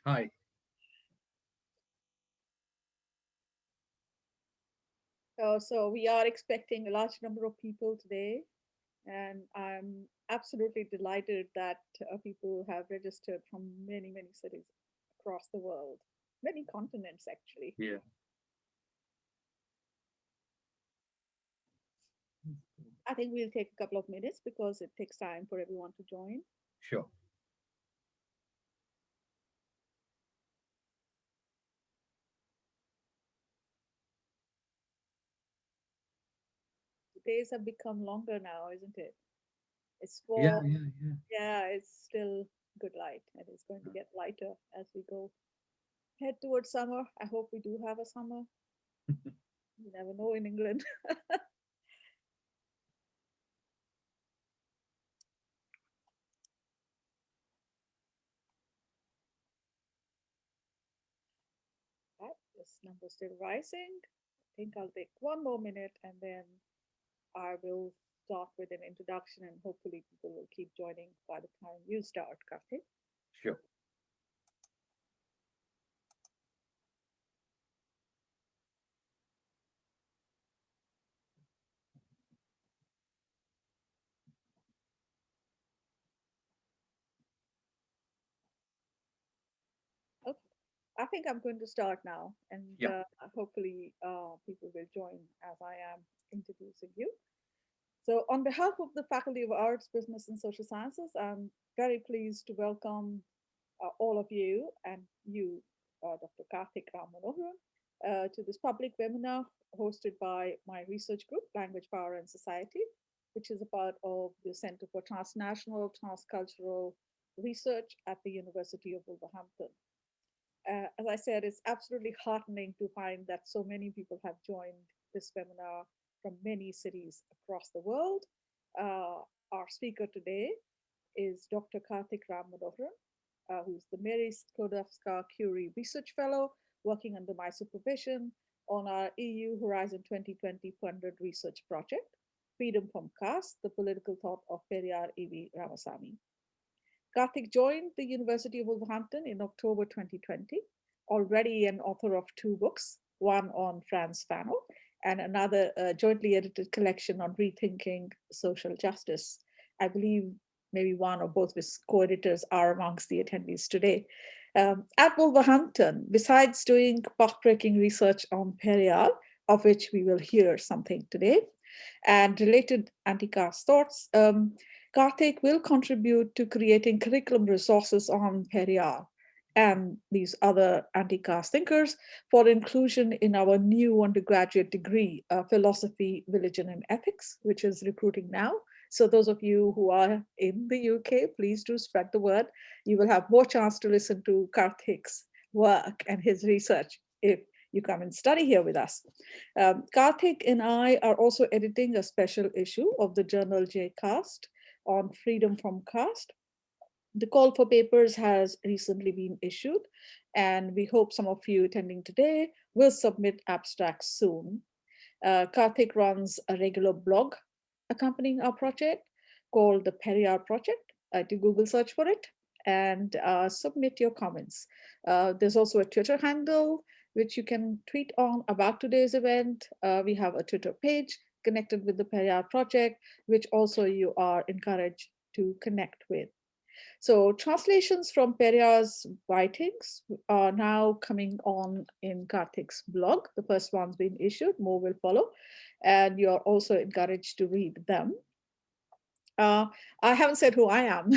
Hi. So we are expecting a large number of people today, and I'm absolutely delighted that people have registered from many, many cities across the world, many continents actually. Yeah. I think we'll take a couple of minutes because it takes time for everyone to join. Sure. The days have become longer now, isn't it? It's Yeah, four. yeah, yeah. Yeah, it's still good light, and it's going to get lighter as we go head towards summer. I hope we do have a summer. You never know in England. Right, this number still rising. I think I'll take one more minute and then I will start with an introduction and hopefully people will keep joining by the time you start, Karthik. Sure. Okay, I think I'm going to start now and Yeah. hopefully people will join as I am introducing you. So, on behalf of the Faculty of Arts, Business, and Social Sciences, I'm very pleased to welcome all of you and you, Dr. Karthik Ramanoharan, to this public webinar hosted by my research group, Language, Power, and Society, which is a part of the Center for Transnational, Transcultural Research at the University of Wolverhampton. As I said, it's absolutely heartening to find that so many people have joined this webinar from many cities across the world. Uh, our speaker today is Dr. Karthik Ramanoharan, who's the Mary Sklodowska-Curie Research Fellow, working under my supervision on our EU Horizon 2020 funded research project, Freedom from Caste, the Political Thought of Periyar E.V. Ramasamy. Karthik joined the University of Wolverhampton in October 2020, already an author of two books, one on Frantz Fanon and another jointly edited collection on rethinking social justice. I believe maybe one or both of his co-editors are amongst the attendees today. At Wolverhampton, besides doing path-breaking research on Periyar, of which we will hear something today, and related anti-caste thoughts, Karthik will contribute to creating curriculum resources on Periyar and these other anti-caste thinkers for inclusion in our new undergraduate degree, Philosophy, Religion, and Ethics, which is recruiting now. So those of you who are in the UK, please do spread the word. You will have more chance to listen to Karthik's work and his research if you come and study here with us. Karthik and I are also editing a special issue of the journal JCast on freedom from caste. The call for papers has recently been issued, and we hope some of you attending today will submit abstracts soon. Karthik runs a regular blog accompanying our project called the Periyar Project. Do Google search for it and submit your comments. There's also a Twitter handle which you can tweet on about today's event. We have a Twitter page connected with the Periyar Project, which also you are encouraged to connect with. So translations from Periyar's writings are now coming on in Karthik's blog. The first one's been issued, more will follow, and you're also encouraged to read them. Uh, I haven't said who I am.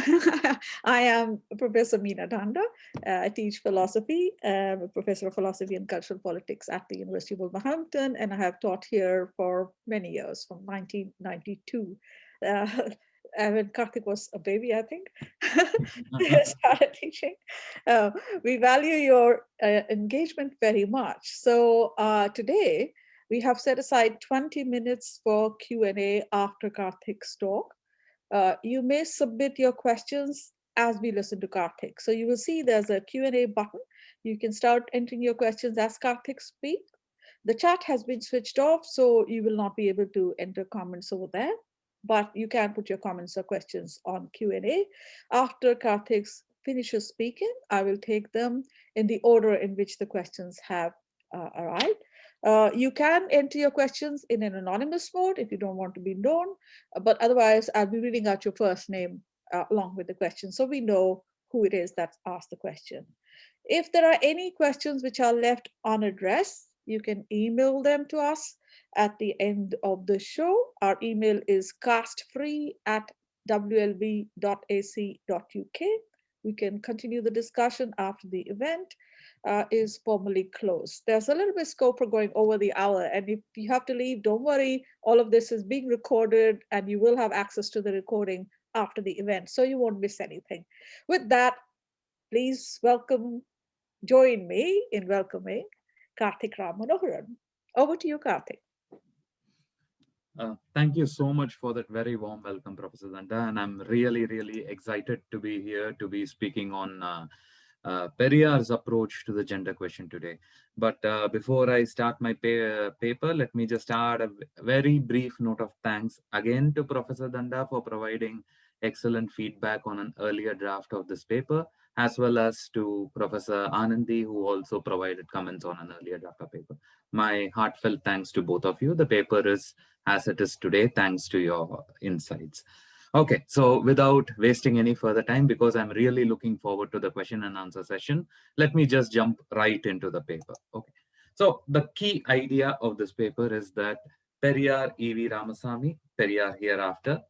I am Professor Meena Dhanda. I teach philosophy. I'm a professor of philosophy and cultural politics at the University of Wolverhampton, and I have taught here for many years, from 1992. Uh, when Karthik was a baby, I think, I started teaching. Uh, we value your engagement very much. So today, we have set aside 20 minutes for Q&A after Karthik's talk. You may submit your questions as we listen to Karthik. So you will see there's a Q&A button. You can start entering your questions as Karthik speaks. The chat has been switched off, so you will not be able to enter comments over there. But you can put your comments or questions on Q&A after Karthik's finishes speaking, I will take them in the order in which the questions have arrived. You can enter your questions in an anonymous mode if you don't want to be known, but otherwise, I'll be reading out your first name along with the question so we know who it is that's asked the question. If there are any questions which are left unaddressed, you can email them to us at the end of the show. Our email is castfree@wlb.ac.uk. We can continue the discussion after the event is formally closed. There's a little bit scope for going over the hour, and if you have to leave, don't worry. All of this is being recorded, and you will have access to the recording after the event, so you won't miss anything. With that, please join me in welcoming Karthik Ram Manoharan. Over to you, Karthik. Thank you so much for that very warm welcome, Professor Danda. And I'm really, really excited to be here to be speaking on Periyar's approach to the gender question today. But before I start my paper, let me just add a very brief note of thanks again to Professor Danda for providing excellent feedback on an earlier draft of this paper, as well as to Professor Anandi, who also provided comments on an earlier draft of paper. My heartfelt thanks to both of you. The paper is as it is today, thanks to your insights. Okay, so without wasting any further time, because I'm really looking forward to the question and answer session, let me just jump right into the paper. Okay, so the key idea of this paper is that Periyar E.V. Ramasamy, Periyar Hereafter,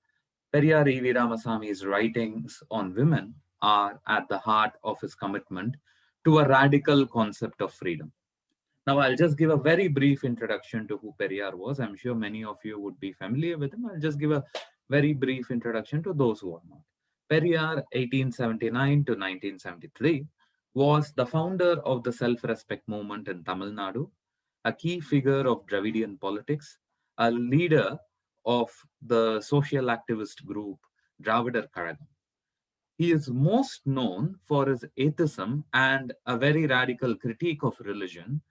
Periyar E.V. Ramasamy's writings on women are at the heart of his commitment to a radical concept of freedom. Now, I'll just give a very brief introduction to who Periyar was. I'm sure many of you would be familiar with him. I'll just give a very brief introduction to those who are not. Periyar, 1879 to 1973, was the founder of the self-respect movement in Tamil Nadu, a key figure of Dravidian politics, a leader of the social activist group Dravidar Kazhagam. He is most known for his atheism and a very radical critique of religion,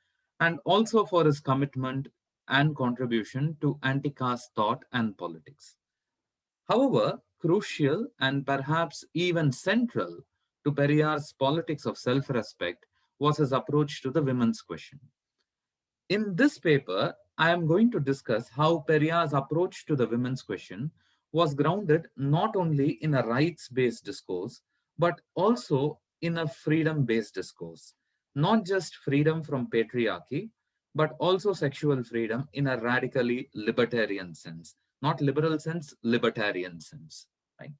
and also for his commitment and contribution to anti-caste thought and politics. However, crucial and perhaps even central to Periyar's politics of self-respect was his approach to the women's question. In this paper, I am going to discuss how Periyar's approach to the women's question was grounded not only in a rights-based discourse, but also in a freedom-based discourse. Not just freedom from patriarchy, but also sexual freedom in a radically libertarian sense. Not liberal sense, libertarian sense. Right?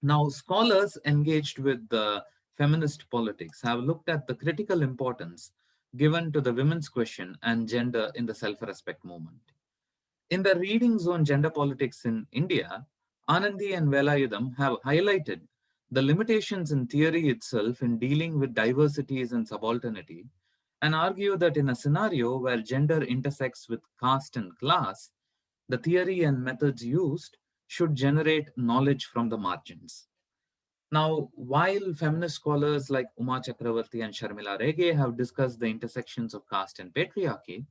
Now, scholars engaged with the feminist politics have looked at the critical importance given to the women's question and gender in the self-respect movement. In the readings on gender politics in India, Anandi and Velayudham have highlighted the limitations in theory itself in dealing with diversities and subalternity, and argue that in a scenario where gender intersects with caste and class, the theory and methods used should generate knowledge from the margins. Now, while feminist scholars like Uma Chakravarti and Sharmila Rege have discussed the intersections of caste and patriarchy,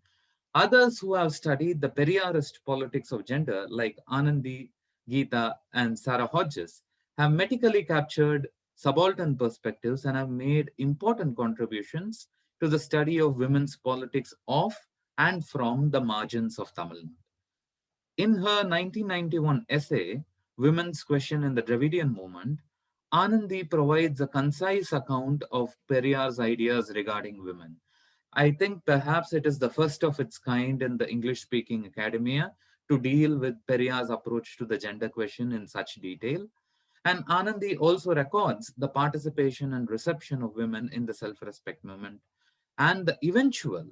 others who have studied the Periyarist politics of gender, like Anandi, Geeta, and Sarah Hodges, have metically captured subaltern perspectives and have made important contributions to the study of women's politics of and from the margins of Tamil Nadu. In her 1991 essay, Women's Question in the Dravidian Movement, Anandi provides a concise account of Periyar's ideas regarding women. I think perhaps it is the first of its kind in the English-speaking academia to deal with Periyar's approach to the gender question in such detail. And Anandi also records the participation and reception of women in the self-respect movement and the eventual,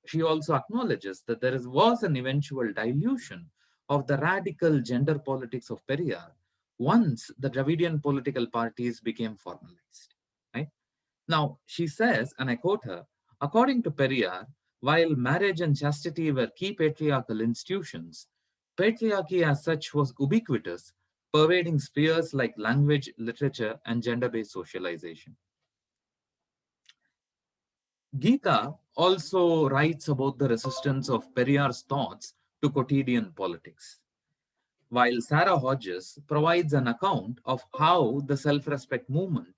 she also acknowledges that was an eventual dilution of the radical gender politics of Periyar once the Dravidian political parties became formalized. Right? Now, she says, and I quote her, according to Periyar, while marriage and chastity were key patriarchal institutions, patriarchy as such was ubiquitous, pervading spheres like language, literature, and gender-based socialization. Geeta also writes about the resistance of Periyar's thoughts to quotidian politics. while Sarah Hodges provides an account of how the self-respect movement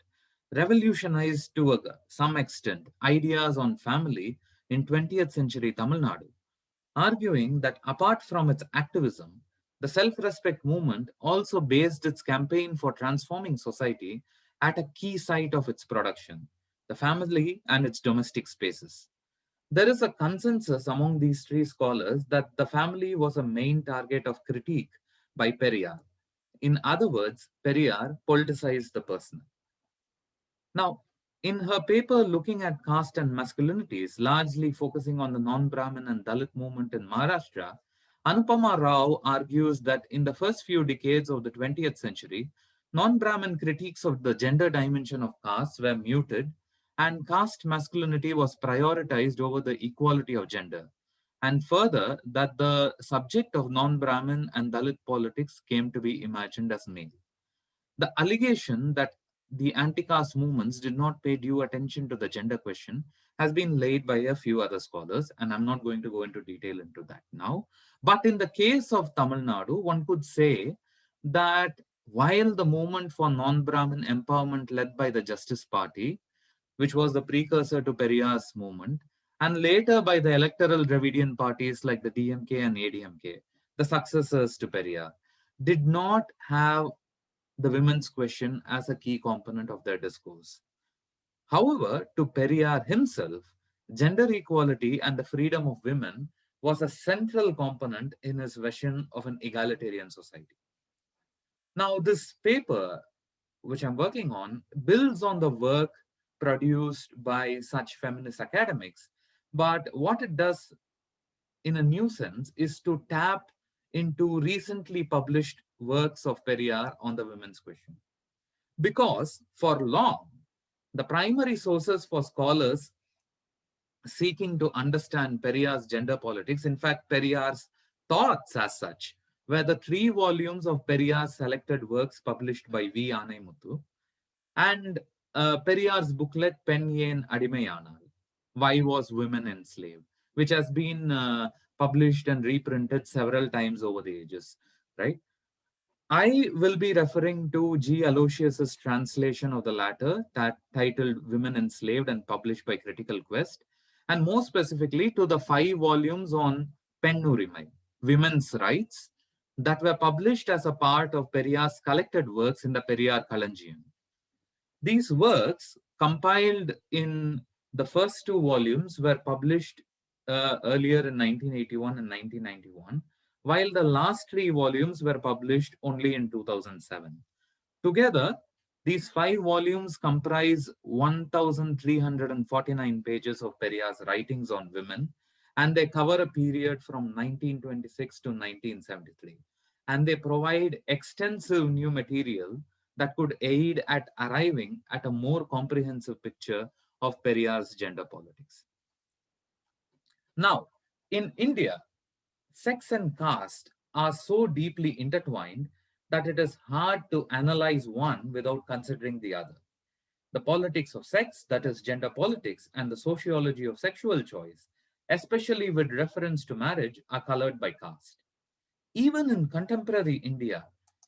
revolutionized to some extent ideas on family in 20th century Tamil Nadu, arguing that apart from its activism, the self-respect movement also based its campaign for transforming society at a key site of its production, the family and its domestic spaces. There is a consensus among these three scholars that the family was a main target of critique by Periyar. In other words, Periyar politicized the personal. Now, in her paper looking at caste and masculinities, largely focusing on the non-Brahmin and Dalit movement in Maharashtra, Anupama Rao argues that in the first few decades of the 20th century, non-Brahmin critiques of the gender dimension of caste were muted, and caste masculinity was prioritized over the equality of gender. And further, that the subject of non-Brahmin and Dalit politics came to be imagined as male. The allegation that the anti-caste movements did not pay due attention to the gender question has been laid by a few other scholars, and I'm not going to go into detail into that now. But in the case of Tamil Nadu, one could say that while the movement for non-Brahmin empowerment led by the Justice Party, which was the precursor to Periyar's movement, and later by the electoral Dravidian parties like the DMK and ADMK, the successors to Periyar, did not have the women's question as a key component of their discourse. However, to Periyar himself, gender equality and the freedom of women was a central component in his vision of an egalitarian society. Now, this paper, which I'm working on, builds on the work produced by such feminist academics, but what it does in a new sense is to tap into recently published works of Periyar on the women's question. Because for long, the primary sources for scholars seeking to understand Periyar's gender politics, in fact, Periyar's thoughts as such, were the three volumes of Periyar's selected works published by V. Anaimutu and Periyar's booklet Pen Yen Adimayanal, Why Was Women Enslaved, which has been published and reprinted several times over the ages, right? I will be referring to G. Aloysius's translation of the latter, that titled Women Enslaved and published by Critical Quest, and more specifically to the 5 volumes on Pennurimai, Women's Rights, that were published as a part of Periyar's collected works in the Periyar Kalanjiam. These works, compiled in the first 2 volumes, were published earlier in 1981 and 1991, while the last 3 volumes were published only in 2007. Together, these 5 volumes comprise 1,349 pages of Periyar's writings on women, and they cover a period from 1926 to 1973. And they provide extensive new material that could aid at arriving at a more comprehensive picture of Periyar's gender politics. Now, in India, sex and caste are so deeply intertwined that it is hard to analyze one without considering the other. The politics of sex, that is gender politics, and the sociology of sexual choice, especially with reference to marriage, are colored by caste. Even in contemporary India,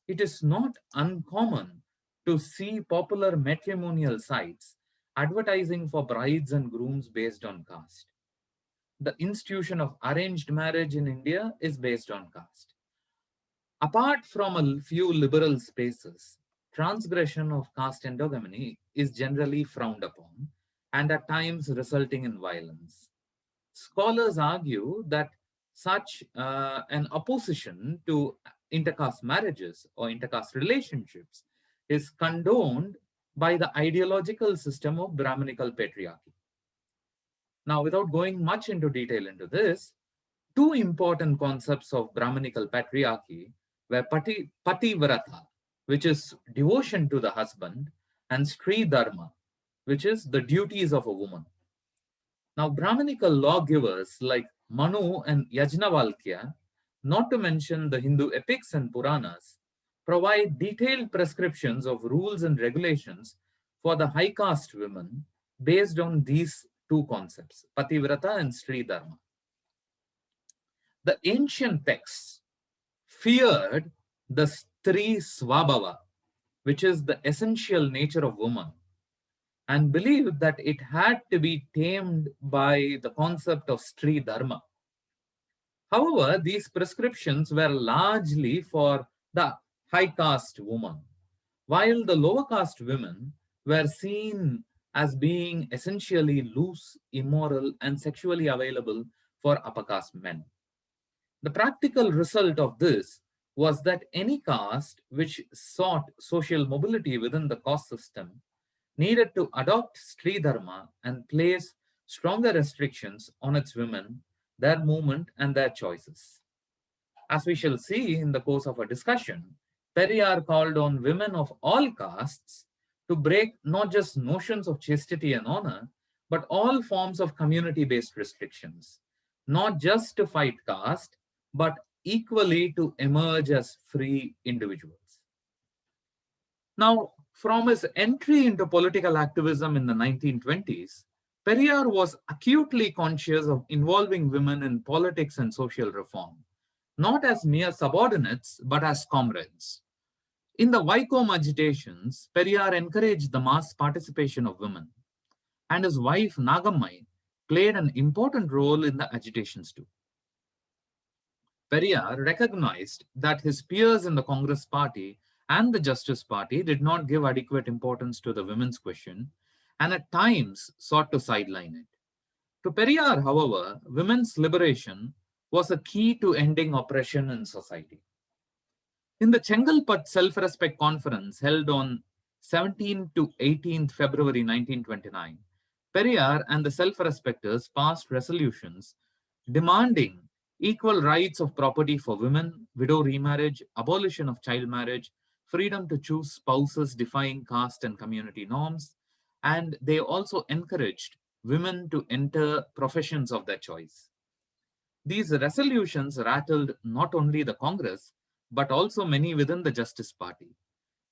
it is not uncommon to see popular matrimonial sites advertising for brides and grooms based on caste. The institution of arranged marriage in India is based on caste. Apart from a few liberal spaces, transgression of caste endogamy is generally frowned upon and at times resulting in violence. Scholars argue that such an opposition to intercaste marriages or intercaste relationships is condoned by the ideological system of Brahminical patriarchy. Now, without going much into detail into this, 2 important concepts of Brahminical patriarchy were Pativrata, which is devotion to the husband, and Sri Dharma, which is the duties of a woman. Now, Brahminical lawgivers like Manu and Yajnavalkya, not to mention the Hindu epics and Puranas, provide detailed prescriptions of rules and regulations for the high caste women based on these 2 concepts, Pativrata and Sri Dharma. The ancient texts feared the Stri Swabhava, which is the essential nature of woman, and believed that it had to be tamed by the concept of Stri Dharma. However, these prescriptions were largely for the high caste woman, while the lower caste women were seen as being essentially loose, immoral, and sexually available for upper caste men. The practical result of this was that any caste which sought social mobility within the caste system needed to adopt Sri Dharma and place stronger restrictions on its women, their movement, and their choices. As we shall see in the course of our discussion, Periyar called on women of all castes to break not just notions of chastity and honor, but all forms of community based restrictions, not just to fight caste, but equally to emerge as free individuals. Now, from his entry into political activism in the 1920s, Periyar was acutely conscious of involving women in politics and social reform, not as mere subordinates, but as comrades. In the Vaikom agitations, Periyar encouraged the mass participation of women, and his wife Nagammai played an important role in the agitations too. Periyar recognized that his peers in the Congress party and the Justice Party did not give adequate importance to the women's question and at times sought to sideline it. To Periyar, however, women's liberation was a key to ending oppression in society. In the Chengalpat Self-Respect Conference held on 17th to 18th February 1929, Periyar and the self-respecters passed resolutions demanding equal rights of property for women, widow remarriage, abolition of child marriage, freedom to choose spouses defying caste and community norms, and they also encouraged women to enter professions of their choice. These resolutions rattled not only the Congress, but also many within the Justice Party.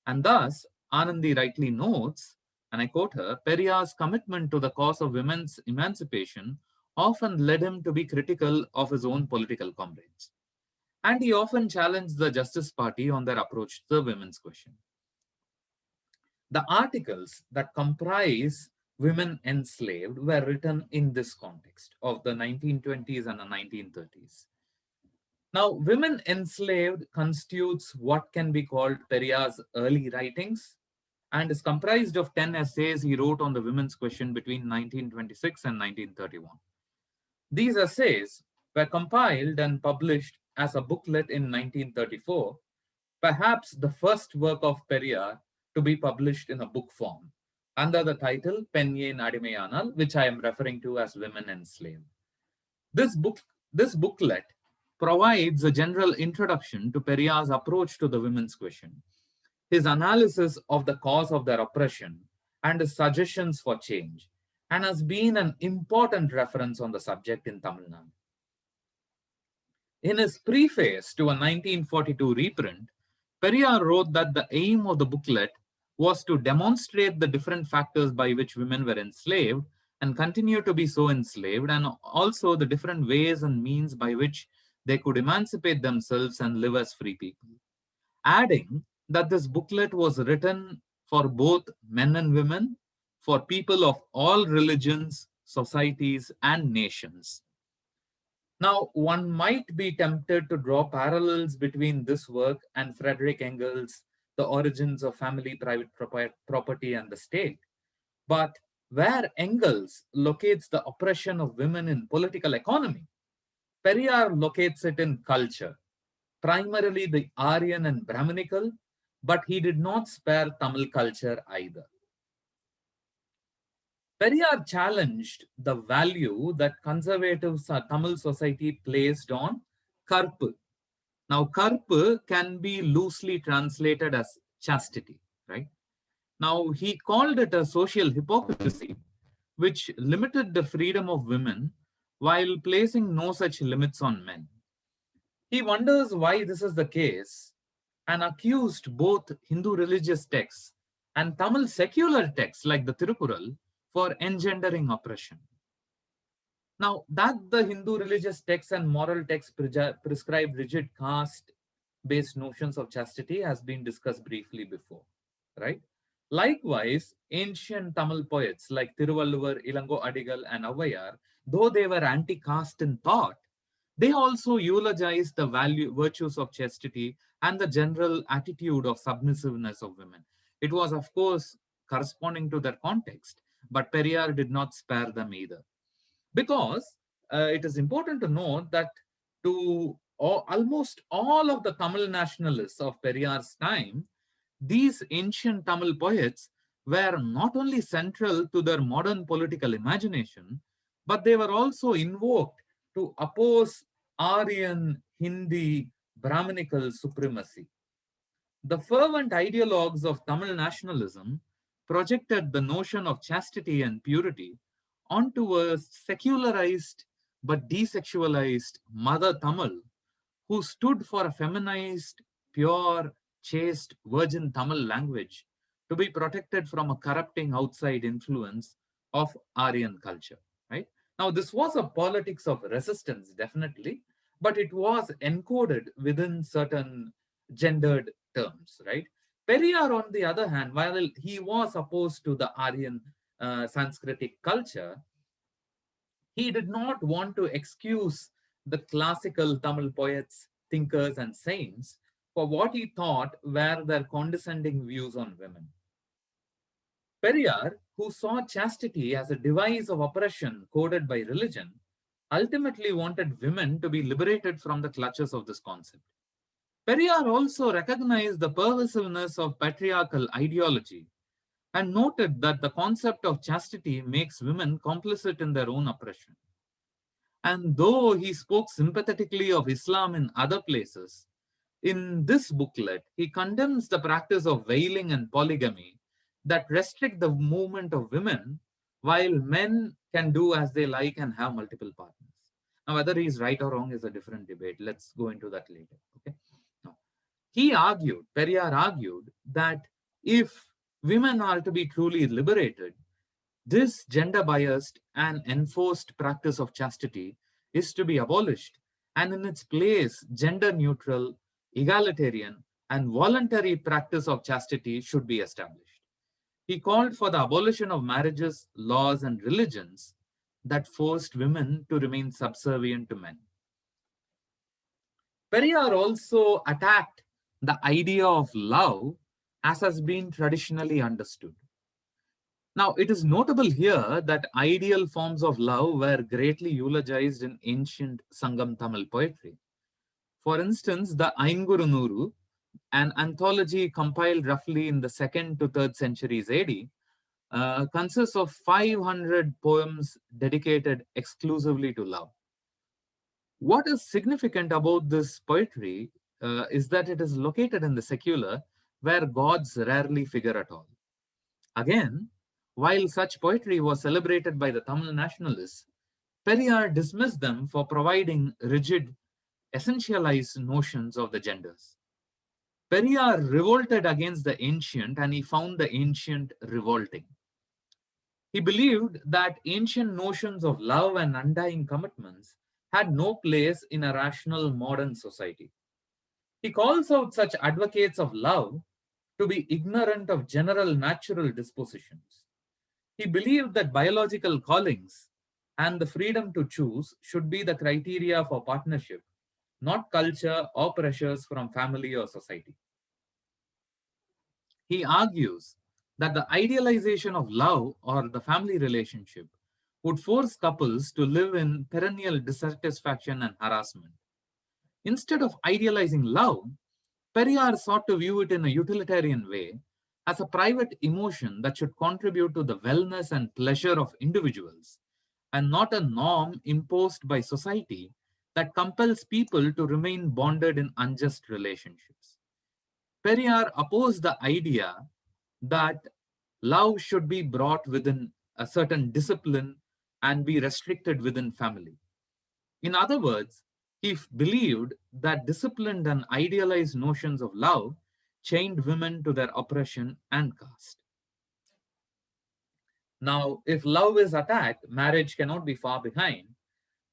And thus, Anandi rightly notes, and I quote her, Periyar's commitment to the cause of women's emancipation often led him to be critical of his own political comrades. And he often challenged the Justice Party on their approach to the women's question. The articles that comprise women enslaved were written in this context of the 1920s and the 1930s. Now, women enslaved constitutes what can be called Periyar's early writings and is comprised of 10 essays he wrote on the women's question between 1926 and 1931. These essays were compiled and published as a booklet in 1934, perhaps the first work of Periyar to be published in a book form, under the title Penye Nadimayanal, which I am referring to as Women Enslaved. This booklet provides a general introduction to Periyar's approach to the women's question, his analysis of the cause of their oppression, and his suggestions for change, and has been an important reference on the subject in Tamil Nadu. In his preface to a 1942 reprint, Periyar wrote that the aim of the booklet was to demonstrate the different factors by which women were enslaved and continue to be so enslaved, and also the different ways and means by which they could emancipate themselves and live as free people. Adding that this booklet was written for both men and women, for people of all religions, societies, and nations. Now, one might be tempted to draw parallels between this work and Frederick Engels' The Origins of Family, Private Property, and the State. But where Engels locates the oppression of women in political economy, Periyar locates it in culture, primarily the Aryan and Brahminical, but he did not spare Tamil culture either. Periyar challenged the value that conservative Tamil society placed on karpu. Now, karpu can be loosely translated as chastity, right? Now, he called it a social hypocrisy, which limited the freedom of women while placing no such limits on men. He wonders why this is the case and accused both Hindu religious texts and Tamil secular texts like the Tirukural for engendering oppression. Now, that the Hindu religious texts and moral texts prescribe rigid caste based notions of chastity has been discussed briefly before, right? Likewise, ancient Tamil poets like Tiruvalluvar, Ilango Adigal, and Avayar, though they were anti-caste in thought, they also eulogized the virtues of chastity and the general attitude of submissiveness of women. It was, of course, corresponding to their context, but Periyar did not spare them either. Because it is important to note that to almost all of the Tamil nationalists of Periyar's time, these ancient Tamil poets were not only central to their modern political imagination, but they were also invoked to oppose Aryan, Hindi, Brahminical supremacy. The fervent ideologues of Tamil nationalism projected the notion of chastity and purity onto a secularized but desexualized Mother Tamil who stood for a feminized, pure, chaste, virgin Tamil language to be protected from a corrupting outside influence of Aryan culture. Right? Now, this was a politics of resistance, definitely, but it was encoded within certain gendered terms, right? Periyar, on the other hand, while he was opposed to the Aryan Sanskritic culture, he did not want to excuse the classical Tamil poets, thinkers, and saints for what he thought were their condescending views on women. Periyar, who saw chastity as a device of oppression coded by religion, ultimately wanted women to be liberated from the clutches of this concept. Periyar also recognized the pervasiveness of patriarchal ideology and noted that the concept of chastity makes women complicit in their own oppression. And though he spoke sympathetically of Islam in other places, in this booklet, he condemns the practice of veiling and polygamy that restrict the movement of women while men can do as they like and have multiple partners. Now, whether he's right or wrong is a different debate. Let's go into that later. Okay. Now, Periyar argued that if women are to be truly liberated, this gender biased and enforced practice of chastity is to be abolished, and in its place, gender neutral, egalitarian, and voluntary practice of chastity should be established. He called for the abolition of marriages, laws, and religions that forced women to remain subservient to men. Periyar also attacked the idea of love as has been traditionally understood. Now, it is notable here that ideal forms of love were greatly eulogized in ancient Sangam Tamil poetry. For instance, the Aingurunuru, an anthology compiled roughly in the 2nd to 3rd centuries AD, consists of 500 poems dedicated exclusively to love. What is significant about this poetry is that it is located in the secular, where gods rarely figure at all. Again, while such poetry was celebrated by the Tamil nationalists, Periyar dismissed them for providing rigid, essentialized notions of the genders. Periyar revolted against the ancient and he found the ancient revolting. He believed that ancient notions of love and undying commitments had no place in a rational modern society. He calls out such advocates of love to be ignorant of general natural dispositions. He believed that biological callings and the freedom to choose should be the criteria for partnership, not culture or pressures from family or society. He argues that the idealization of love or the family relationship would force couples to live in perennial dissatisfaction and harassment. Instead of idealizing love, Periyar sought to view it in a utilitarian way as a private emotion that should contribute to the wellness and pleasure of individuals, and not a norm imposed by society that compels people to remain bonded in unjust relationships. Periyar opposed the idea that love should be brought within a certain discipline and be restricted within family. In other words, he believed that disciplined and idealized notions of love chained women to their oppression and caste. Now, if love is attacked, marriage cannot be far behind.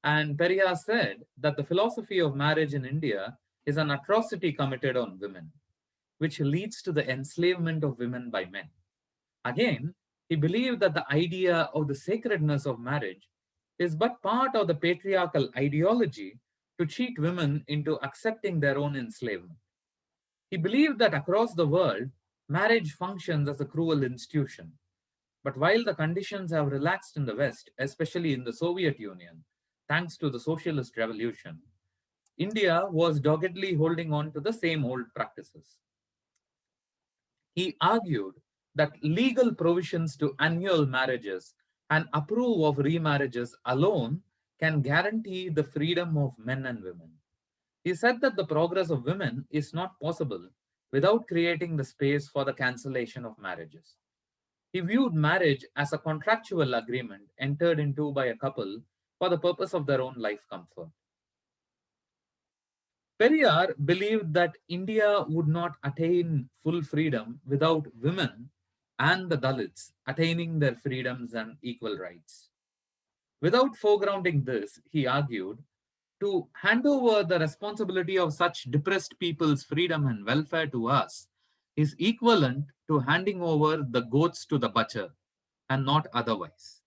And Periyar said that the philosophy of marriage in India is an atrocity committed on women, which leads to the enslavement of women by men. Again, he believed that the idea of the sacredness of marriage is but part of the patriarchal ideology to cheat women into accepting their own enslavement. He believed that across the world, marriage functions as a cruel institution. But while the conditions have relaxed in the West, especially in the Soviet Union, thanks to the socialist revolution, India was doggedly holding on to the same old practices. He argued that legal provisions to annul marriages and approve of remarriages alone can guarantee the freedom of men and women. He said that the progress of women is not possible without creating the space for the cancellation of marriages. He viewed marriage as a contractual agreement entered into by a couple for the purpose of their own life comfort. Periyar believed that India would not attain full freedom without women and the Dalits attaining their freedoms and equal rights. Without foregrounding this, he argued, to hand over the responsibility of such depressed people's freedom and welfare to us is equivalent to handing over the goats to the butcher and not otherwise.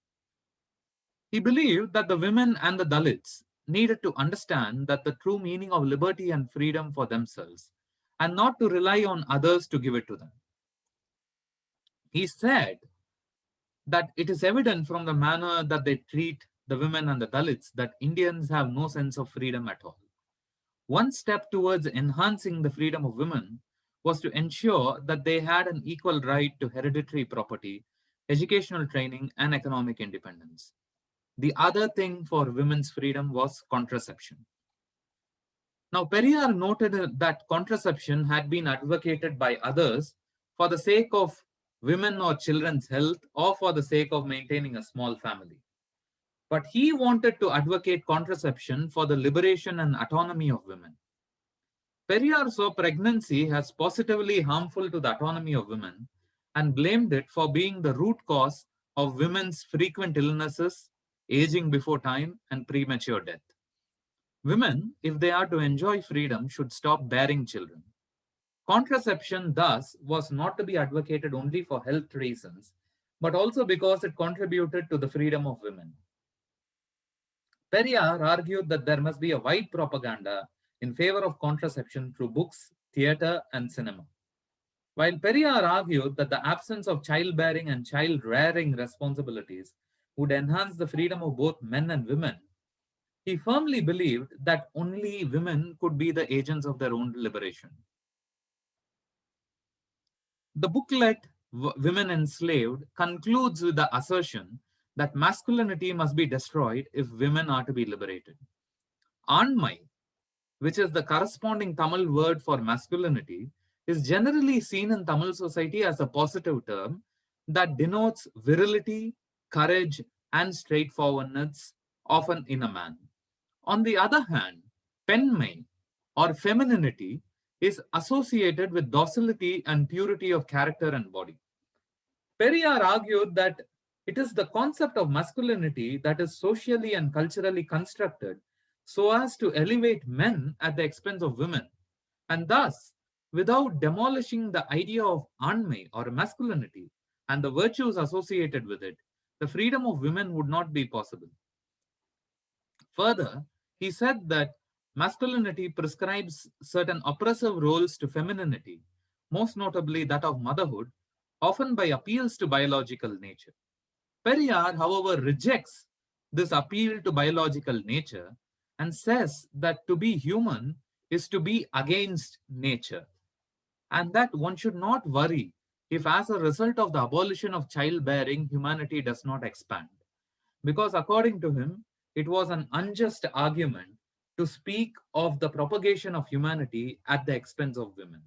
He believed that the women and the Dalits needed to understand that the true meaning of liberty and freedom for themselves and not to rely on others to give it to them. He said that it is evident from the manner that they treat the women and the Dalits that Indians have no sense of freedom at all. One step towards enhancing the freedom of women was to ensure that they had an equal right to hereditary property, educational training, and economic independence. The other thing for women's freedom was contraception. Now, Periyar noted that contraception had been advocated by others for the sake of women or children's health or for the sake of maintaining a small family. But he wanted to advocate contraception for the liberation and autonomy of women. Periyar saw pregnancy as positively harmful to the autonomy of women and blamed it for being the root cause of women's frequent illnesses, aging before time, and premature death. Women, if they are to enjoy freedom, should stop bearing children. Contraception, thus, was not to be advocated only for health reasons, but also because it contributed to the freedom of women. Periyar argued that there must be a wide propaganda in favor of contraception through books, theatre, and cinema. While Periyar argued that the absence of childbearing and child rearing responsibilities would enhance the freedom of both men and women, he firmly believed that only women could be the agents of their own liberation. The booklet, Women Enslaved, concludes with the assertion that masculinity must be destroyed if women are to be liberated. Anmai, which is the corresponding Tamil word for masculinity, is generally seen in Tamil society as a positive term that denotes virility, courage, and straightforwardness, often in a man. On the other hand, Penmai, or femininity, is associated with docility and purity of character and body. Periyar argued that it is the concept of masculinity that is socially and culturally constructed so as to elevate men at the expense of women, and thus, without demolishing the idea of anmai or masculinity and the virtues associated with it, the freedom of women would not be possible. Further, he said that masculinity prescribes certain oppressive roles to femininity, most notably that of motherhood, often by appeals to biological nature. Periyar, however, rejects this appeal to biological nature and says that to be human is to be against nature, and that one should not worry if, as a result of the abolition of childbearing, humanity does not expand. Because, according to him, it was an unjust argument to speak of the propagation of humanity at the expense of women.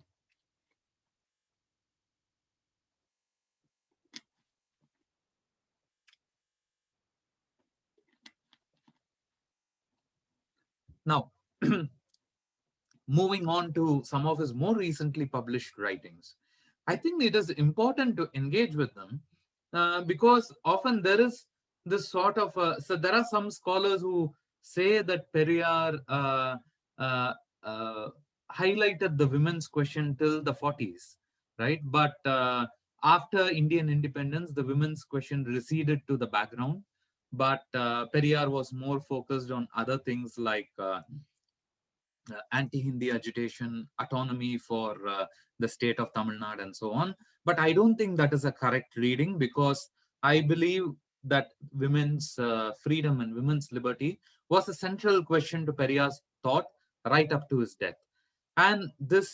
Now, moving on to some of his more recently published writings, I think it is important to engage with them because often there is this sort of so there are some scholars who say that Periyar uh, highlighted the women's question till the 40s, right? But after Indian independence, the women's question receded to the background. But Periyar was more focused on other things like anti-Hindi agitation, autonomy for the state of Tamil Nadu, and so on. But I don't think that is a correct reading, because I believe that women's freedom and women's liberty was a central question to Periyar's thought right up to his death. And the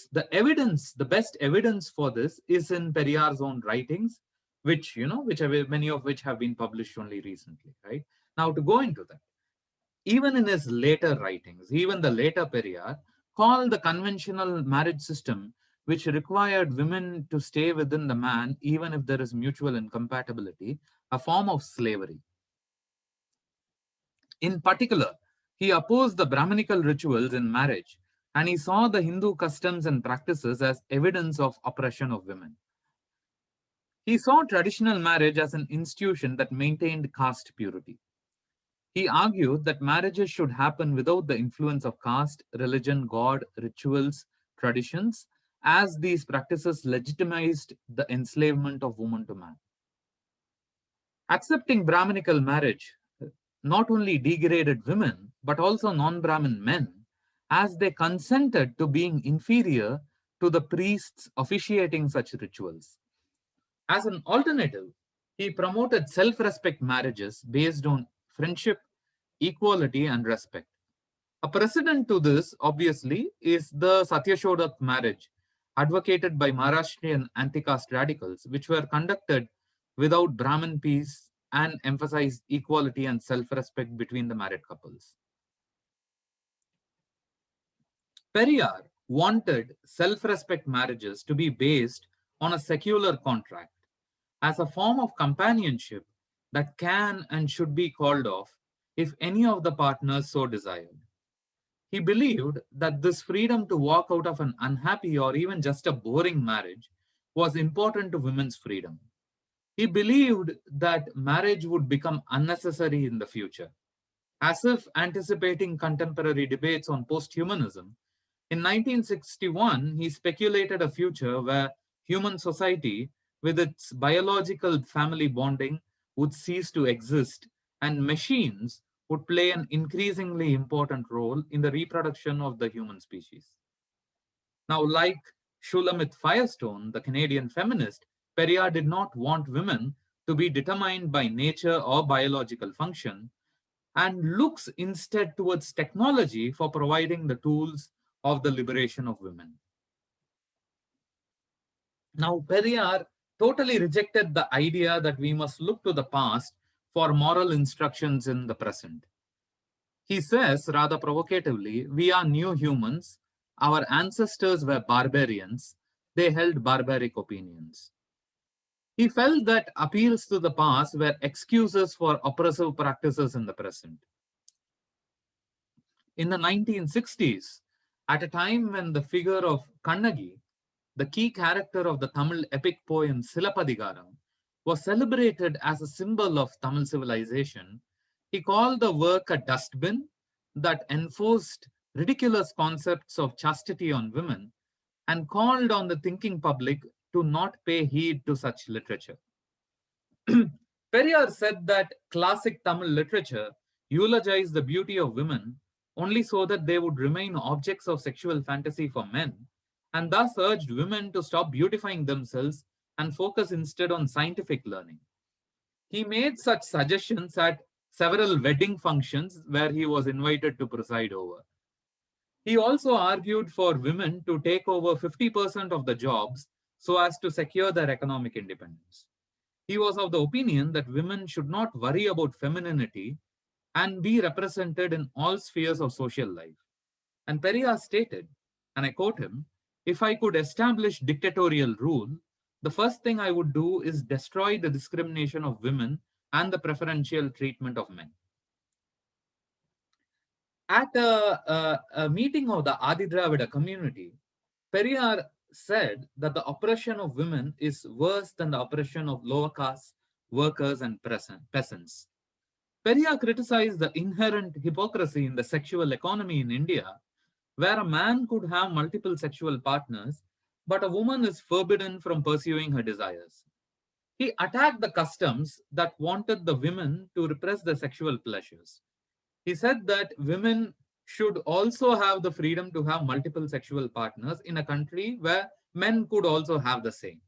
best evidence for this is in Periyar's own writings, many of which have been published only recently, right? Now, to go into that, even in his later writings, even the later Periyar called the conventional marriage system, which required women to stay within the man even if there is mutual incompatibility, a form of slavery. In particular, he opposed the Brahminical rituals in marriage, and he saw the Hindu customs and practices as evidence of oppression of women. He saw traditional marriage as an institution that maintained caste purity. He argued that marriages should happen without the influence of caste, religion, God, rituals, traditions, as these practices legitimized the enslavement of woman to man. Accepting Brahminical marriage not only degraded women, but also non-Brahmin men, as they consented to being inferior to the priests officiating such rituals. As an alternative, he promoted self-respect marriages based on friendship, equality, and respect. A precedent to this, obviously, is the Satyashodak marriage, advocated by Maharashtrian anti-caste radicals, which were conducted without Brahmin peace and emphasized equality and self-respect between the married couples. Periyar wanted self-respect marriages to be based on a secular contract as a form of companionship that can and should be called off if any of the partners so desired. He believed that this freedom to walk out of an unhappy or even just a boring marriage was important to women's freedom. He believed that marriage would become unnecessary in the future. As if anticipating contemporary debates on posthumanism, in 1961, he speculated a future where human society, with its biological family bonding, would cease to exist, and machines would play an increasingly important role in the reproduction of the human species. Now, like Shulamit Firestone, the Canadian feminist, Periyar did not want women to be determined by nature or biological function, and looks instead towards technology for providing the tools of the liberation of women. Now, Periyar totally rejected the idea that we must look to the past for moral instructions in the present. He says, rather provocatively, we are new humans. Our ancestors were barbarians. They held barbaric opinions. He felt that appeals to the past were excuses for oppressive practices in the present. In the 1960s, at a time when the figure of Kannagi, the key character of the Tamil epic poem Silappadigaram, was celebrated as a symbol of Tamil civilization, he called the work a dustbin that enforced ridiculous concepts of chastity on women and called on the thinking public to not pay heed to such literature. Periyar said that classic Tamil literature eulogized the beauty of women only so that they would remain objects of sexual fantasy for men, and thus urged women to stop beautifying themselves and focus instead on scientific learning. He made such suggestions at several wedding functions where he was invited to preside over. He also argued for women to take over 50% of the jobs so as to secure their economic independence. He was of the opinion that women should not worry about femininity and be represented in all spheres of social life. And Periyar stated, and I quote him, if I could establish dictatorial rule, the first thing I would do is destroy the discrimination of women and the preferential treatment of men. At a meeting of the Adi Dravida community, Periyar said that the oppression of women is worse than the oppression of lower caste workers and peasants. Periyar criticized the inherent hypocrisy in the sexual economy in India, where a man could have multiple sexual partners, but a woman is forbidden from pursuing her desires. He attacked the customs that wanted the women to repress their sexual pleasures. He said that women should also have the freedom to have multiple sexual partners in a country where men could also have the same.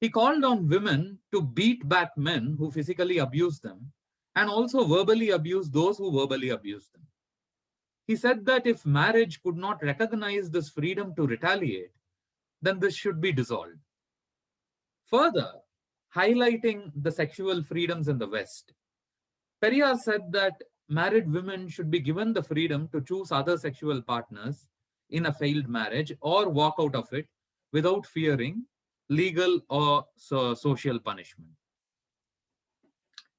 He called on women to beat back men who physically abuse them and also verbally abuse those who verbally abuse them. He said that if marriage could not recognize this freedom to retaliate, then this should be dissolved. Further, highlighting the sexual freedoms in the West, Periyar said that married women should be given the freedom to choose other sexual partners in a failed marriage or walk out of it without fearing legal or social punishment.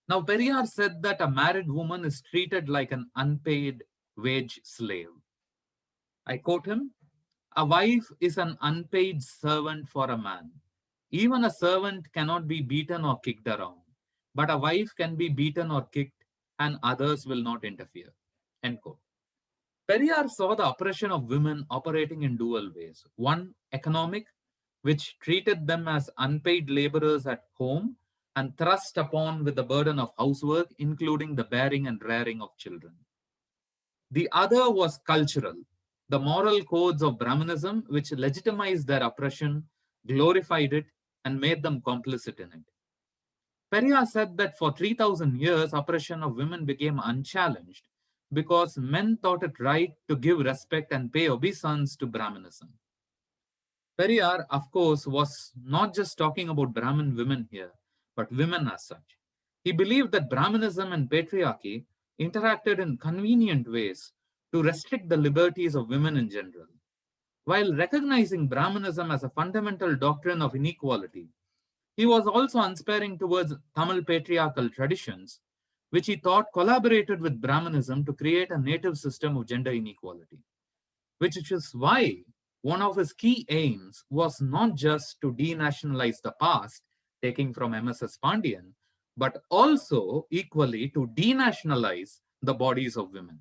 Now, Periyar said that a married woman is treated like an unpaid wage slave. I quote him: a wife is an unpaid servant for a man. Even a servant cannot be beaten or kicked around, but a wife can be beaten or kicked and others will not interfere. End quote. Periyar saw the oppression of women operating in dual ways. One, economic, which treated them as unpaid laborers at home and thrust upon with the burden of housework, including the bearing and rearing of children. The other was cultural, the moral codes of Brahmanism, which legitimized their oppression, glorified it, and made them complicit in it. Periyar said that for 3,000 years, oppression of women became unchallenged because men thought it right to give respect and pay obeisance to Brahmanism. Periyar, of course, was not just talking about Brahmin women here, but women as such. He believed that Brahmanism and patriarchy interacted in convenient ways to restrict the liberties of women in general. While recognizing Brahmanism as a fundamental doctrine of inequality, he was also unsparing towards Tamil patriarchal traditions, which he thought collaborated with Brahmanism to create a native system of gender inequality. Which is why one of his key aims was not just to denationalize the past, taking from MSS Pandian, but also equally to denationalize the bodies of women.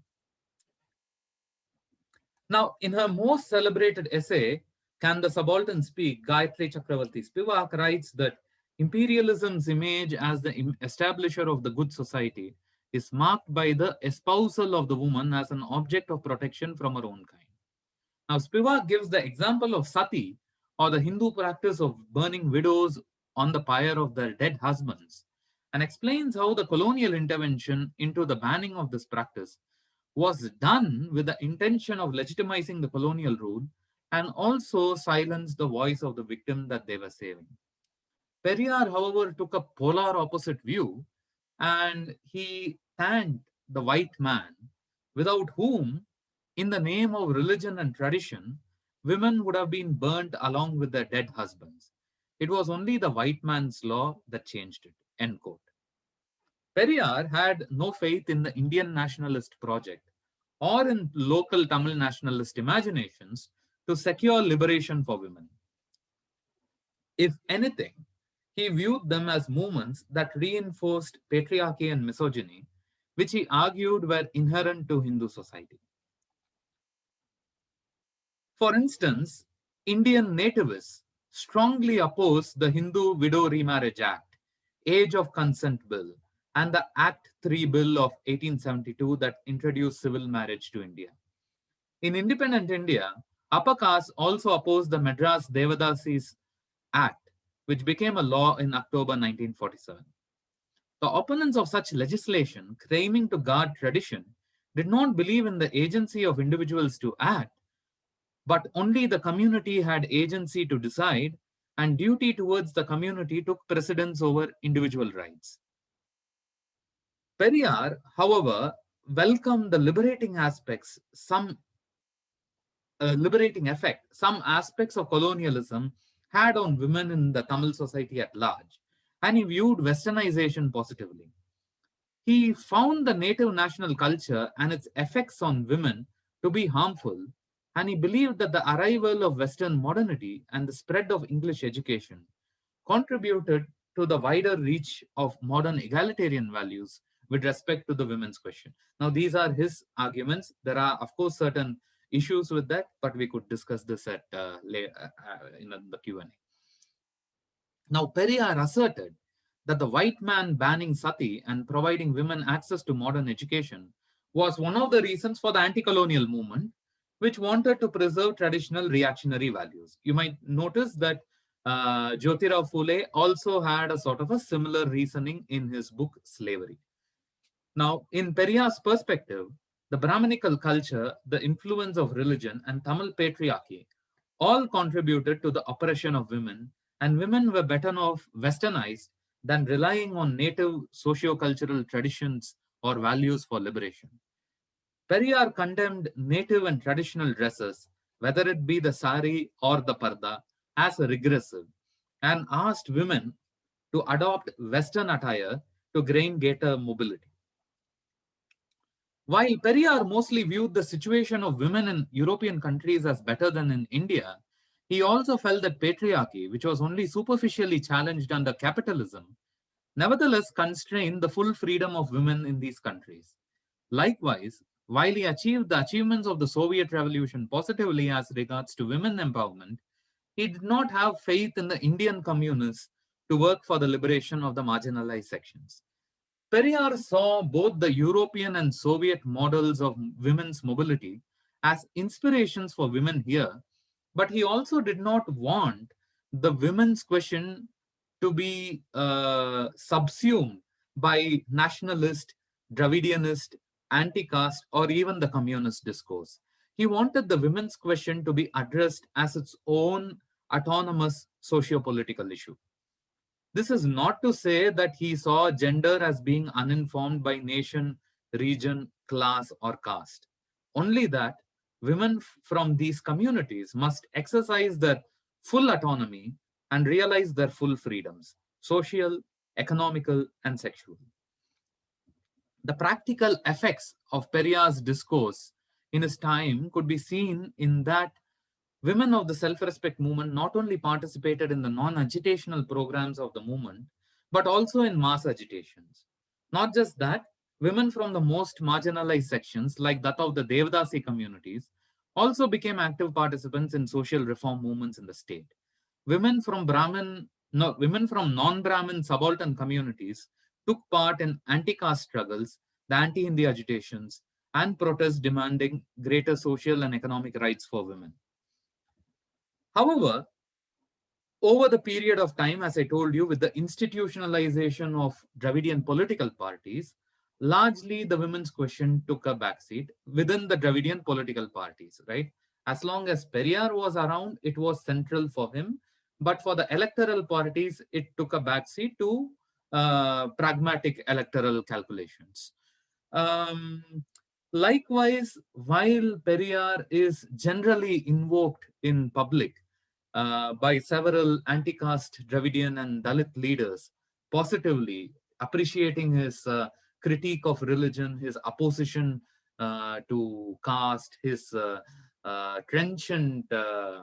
Now, in her most celebrated essay, Can the Subaltern Speak?, Gayatri Chakravarti Spivak writes that imperialism's image as the establisher of the good society is marked by the espousal of the woman as an object of protection from her own kind. Now, Spivak gives the example of sati, or the Hindu practice of burning widows on the pyre of their dead husbands, and explains how the colonial intervention into the banning of this practice was done with the intention of legitimizing the colonial rule and also silence the voice of the victim that they were saving. Periyar, however, took a polar opposite view and he thanked the white man, without whom, in the name of religion and tradition, women would have been burnt along with their dead husbands. It was only the white man's law that changed it. End quote. Periyar had no faith in the Indian nationalist project or in local Tamil nationalist imaginations to secure liberation for women. If anything, he viewed them as movements that reinforced patriarchy and misogyny, which he argued were inherent to Hindu society. For instance, Indian nativists strongly opposed the Hindu Widow Remarriage Act, Age of Consent Bill, and the Act 3 Bill of 1872 that introduced civil marriage to India. In independent India, upper castes also opposed the Madras Devadasis Act, which became a law in October 1947. The opponents of such legislation, claiming to guard tradition, did not believe in the agency of individuals to act, but only the community had agency to decide, and duty towards the community took precedence over individual rights. Periyar, however, welcomed the liberating aspects, liberating effect some aspects of colonialism had on women in the Tamil society at large, and he viewed westernization positively. He found the native national culture and its effects on women to be harmful, and he believed that the arrival of Western modernity and the spread of English education contributed to the wider reach of modern egalitarian values with respect to the women's question. Now, these are his arguments. There are, of course, certain issues with that, but we could discuss this at in the Q&A. Now, Periyar asserted that the white man banning sati and providing women access to modern education was one of the reasons for the anti-colonial movement, which wanted to preserve traditional reactionary values. You might notice that Jyotirao Phule also had a sort of a similar reasoning in his book Slavery. Now, in Periyar's perspective, the Brahminical culture, the influence of religion, and Tamil patriarchy all contributed to the oppression of women, and women were better off westernized than relying on native socio-cultural traditions or values for liberation. Periyar condemned native and traditional dresses, whether it be the sari or the parda, as regressive, and asked women to adopt Western attire to gain greater mobility. While Periyar mostly viewed the situation of women in European countries as better than in India, he also felt that patriarchy, which was only superficially challenged under capitalism, nevertheless constrained the full freedom of women in these countries. Likewise, while he achieved the achievements of the Soviet Revolution positively as regards to women empowerment, he did not have faith in the Indian communists to work for the liberation of the marginalized sections. Periyar saw both the European and Soviet models of women's mobility as inspirations for women here, but he also did not want the women's question to be subsumed by nationalist, Dravidianist, anti-caste, or even the communist discourse. He wanted the women's question to be addressed as its own autonomous socio-political issue. This is not to say that he saw gender as being uninformed by nation, region, class, or caste. Only that women from these communities must exercise their full autonomy and realize their full freedoms, social, economical, and sexual. The practical effects of Periyar's discourse in his time could be seen in that women of the self-respect movement not only participated in the non-agitational programs of the movement, but also in mass agitations. Not just that, women from the most marginalized sections, like that of the Devdasi communities, also became active participants in social reform movements in the state. Women from non-Brahmin subaltern communities took part in anti-caste struggles, the anti-Hindi agitations, and protests demanding greater social and economic rights for women. However, over the period of time, as I told you, with the institutionalization of Dravidian political parties, largely the women's question took a backseat within the Dravidian political parties, right? As long as Periyar was around, it was central for him. But for the electoral parties, it took a backseat to pragmatic electoral calculations. Um, Likewise, while Periyar is generally invoked in public by several anti-caste Dravidian and Dalit leaders, positively appreciating his critique of religion, his opposition to caste, his trenchant uh,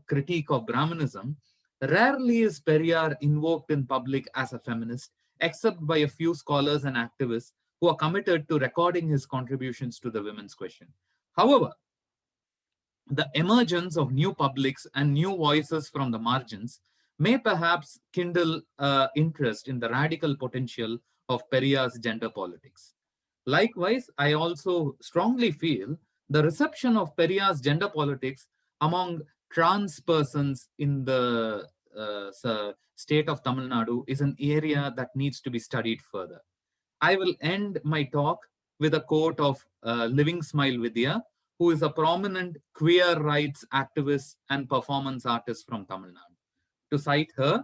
critique of Brahmanism. Rarely is Periyar invoked in public as a feminist, except by a few scholars and activists who are committed to recording his contributions to the women's question. However, the emergence of new publics and new voices from the margins may perhaps kindle interest in the radical potential of Periyar's gender politics. Likewise, I also strongly feel the reception of Periyar's gender politics among trans persons in the state of Tamil Nadu is an area that needs to be studied further. I will end my talk with a quote of Living Smile Vidya, who is a prominent queer rights activist and performance artist from Tamil Nadu. To cite her,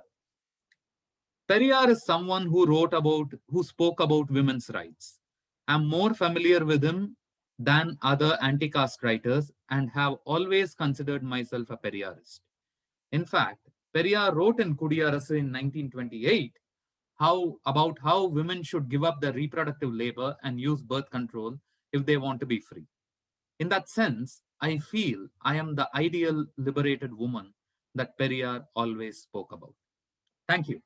Periyar is someone who spoke about women's rights. I'm more familiar with him than other anti-caste writers and have always considered myself a Periyarist. In fact, Periyar wrote in Kudiyarasu in 1928 about how women should give up their reproductive labor and use birth control if they want to be free. In that sense, I feel I am the ideal liberated woman that Periyar always spoke about. Thank you.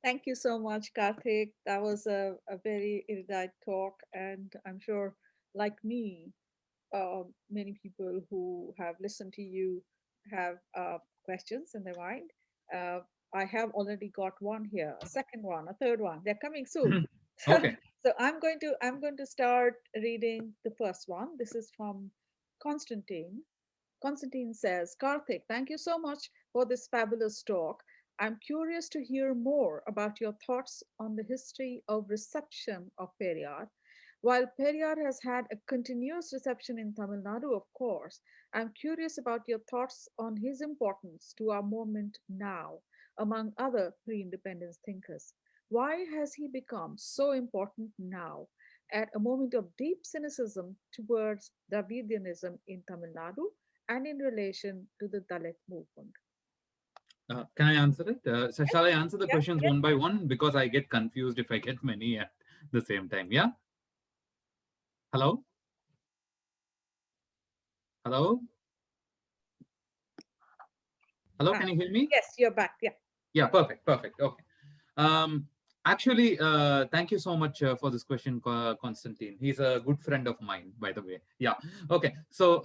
Thank you so much, Karthik. That was a very erudite talk, and I'm sure, like me, many people who have listened to you have questions in their mind. Uh, I have already got one here, a second one, a third one. They're coming soon. Okay. So I'm going to start reading the first one. This is from Constantine. Constantine says, Karthik, thank you so much for this fabulous talk. I'm curious to hear more about your thoughts on the history of reception of Periyar. While Periyar has had a continuous reception in Tamil Nadu, of course, I'm curious about your thoughts on his importance to our movement now, among other pre independence thinkers. Why has he become so important now, at a moment of deep cynicism towards Dravidianism in Tamil Nadu and in relation to the Dalit movement? Can I answer it? So Yes, shall I answer the yes, questions yes. one by one? Because I get confused if I get many at the same time. Yeah. Hello? Hello? Hello? Ah, Can you hear me? yes, you're back. Yeah. Yeah, perfect. Perfect. Okay. Um, actually, thank you so much for this question, Constantine. He's a good friend of mine, by the way. Yeah. Okay. So,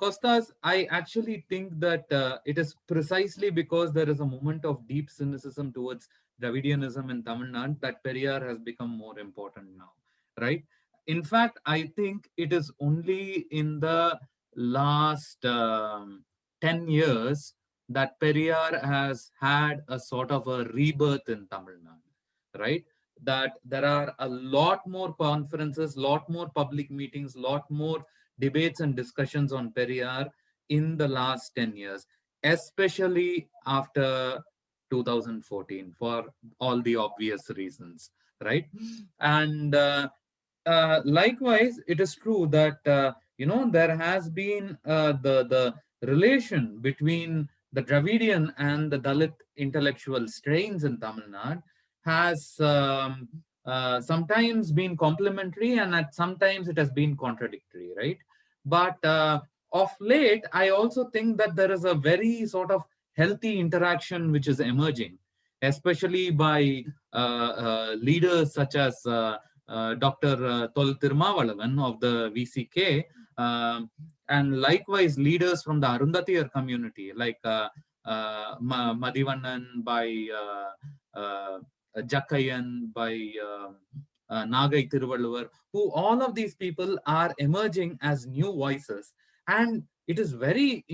Costas, I actually think that it is precisely because there is a moment of deep cynicism towards Dravidianism in Tamil Nadu that Periyar has become more important now, right? In fact, I think it is only in the last 10 years that Periyar has had a sort of a rebirth in Tamil Nadu, right? That there are a lot more conferences, lot more public meetings, lot more debates and discussions on Periyar in the last 10 years, especially after 2014 for all the obvious reasons, right? And likewise, it is true that there has been the relation between the Dravidian and the Dalit intellectual strains in Tamil Nadu has sometimes been complementary and at sometimes it has been contradictory, right? But of late, I also think that there is a very sort of healthy interaction which is emerging, especially by leaders such as Dr. Tol Tirumavalavan of the VCK, and likewise leaders from the Arundathiyar community like Madivannan by Jakkayan, by Nagai Thiruvalluvar, who all of these people are emerging as new voices. And it is very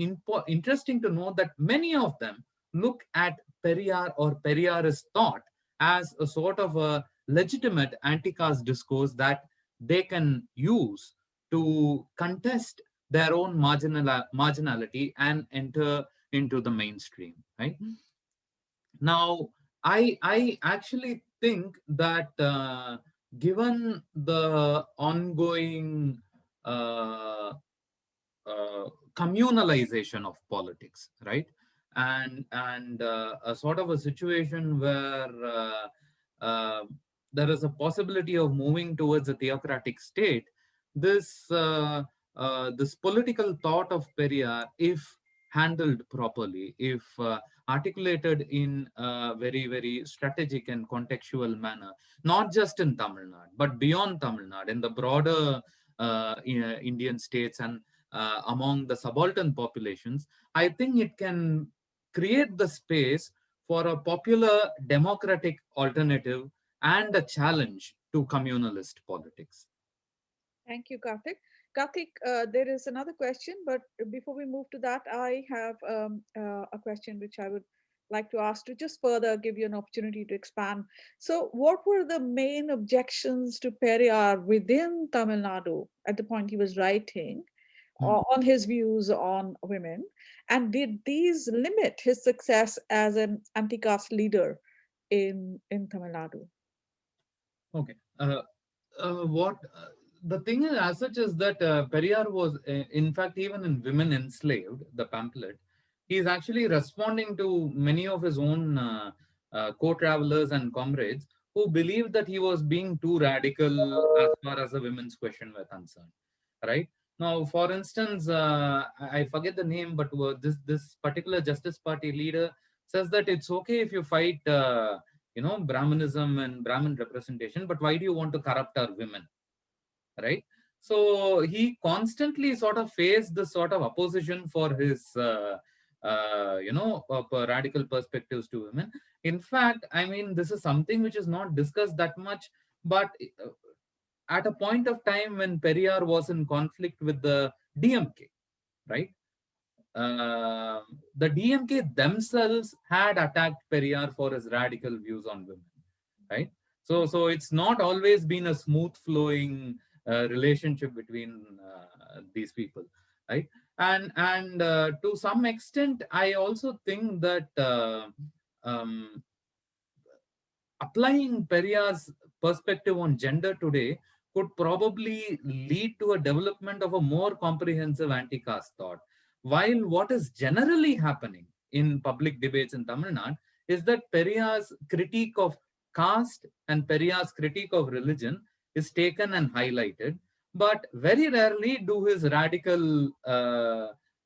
interesting to know that many of them look at Periyar or Periyarist thought as a sort of a legitimate anti-caste discourse that they can use to contest their own marginality and enter into the mainstream, right? Now, I actually think that given the ongoing uh, communalization of politics, right? And a sort of a situation where uh, there is a possibility of moving towards a theocratic state. This political thought of Periyar, if handled properly, if articulated in a very very strategic and contextual manner, not just in Tamil Nadu but beyond Tamil Nadu, in the broader Indian states and among the subaltern populations, I think it can create the space for a popular democratic alternative and a challenge to communalist politics. Thank you, Karthik. Karthik, there is another question, but before we move to that, I have a question which I would like to ask to just further give you an opportunity to expand. So, what were the main objections to Periyar within Tamil Nadu at the point he was writing Hmm. on his views on women? And did these limit his success as an anti caste leader in Tamil Nadu? Okay. What the thing is, as such, is that Periyar was, in fact, even in Women Enslaved, the pamphlet, he is actually responding to many of his own co-travelers and comrades who believed that he was being too radical as far as the women's question were concerned. Right now, for instance, I forget the name, but this particular Justice Party leader says that it's okay if you fight. Brahmanism and Brahmin representation, but why do you want to corrupt our women, right? So he constantly sort of faced this sort of opposition for his, radical perspectives to women. In fact, I mean, this is something which is not discussed that much, but at a point of time when Periyar was in conflict with the DMK, right? Uh, the DMK themselves had attacked Periyar for his radical views on women, right? So it's not always been a smooth flowing relationship between these people, right? And to some extent, I also think that um, applying Periyar's perspective on gender today could probably lead to a development of a more comprehensive anti-caste thought. While what is generally happening in public debates in Tamil Nadu is that Periyar's critique of caste and Periyar's critique of religion is taken and highlighted, but very rarely do his radical,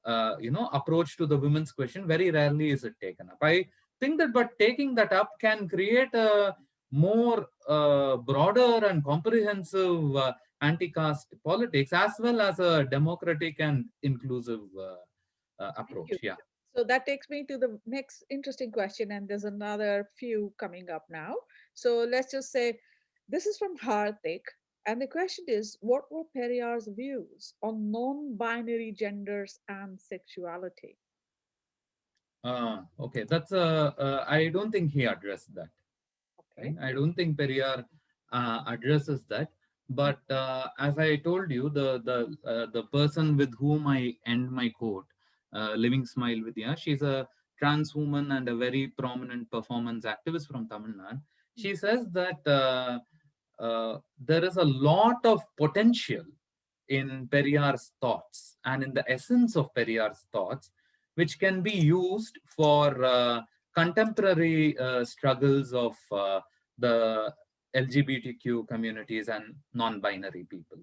approach to the women's question. Very rarely is it taken up. I think that, but taking that up can create a more broader and comprehensive anti-caste politics, as well as a democratic and inclusive Thank approach. you. Yeah. So that takes me to the next interesting question, and there's another few coming up now. So let's just say this is from Hardik, and the question is, what were Periyar's views on non-binary genders and sexuality? Okay, that's I don't think he addressed that. Right? Okay. I don't think Periyar addresses that. But as I told you, the person with whom I end my quote, Living Smile Vidya, she's a trans woman and a very prominent performance activist from Tamil Nadu. She says that there is a lot of potential in Periyar's thoughts and in the essence of Periyar's thoughts, which can be used for contemporary struggles of the LGBTQ communities and non-binary people.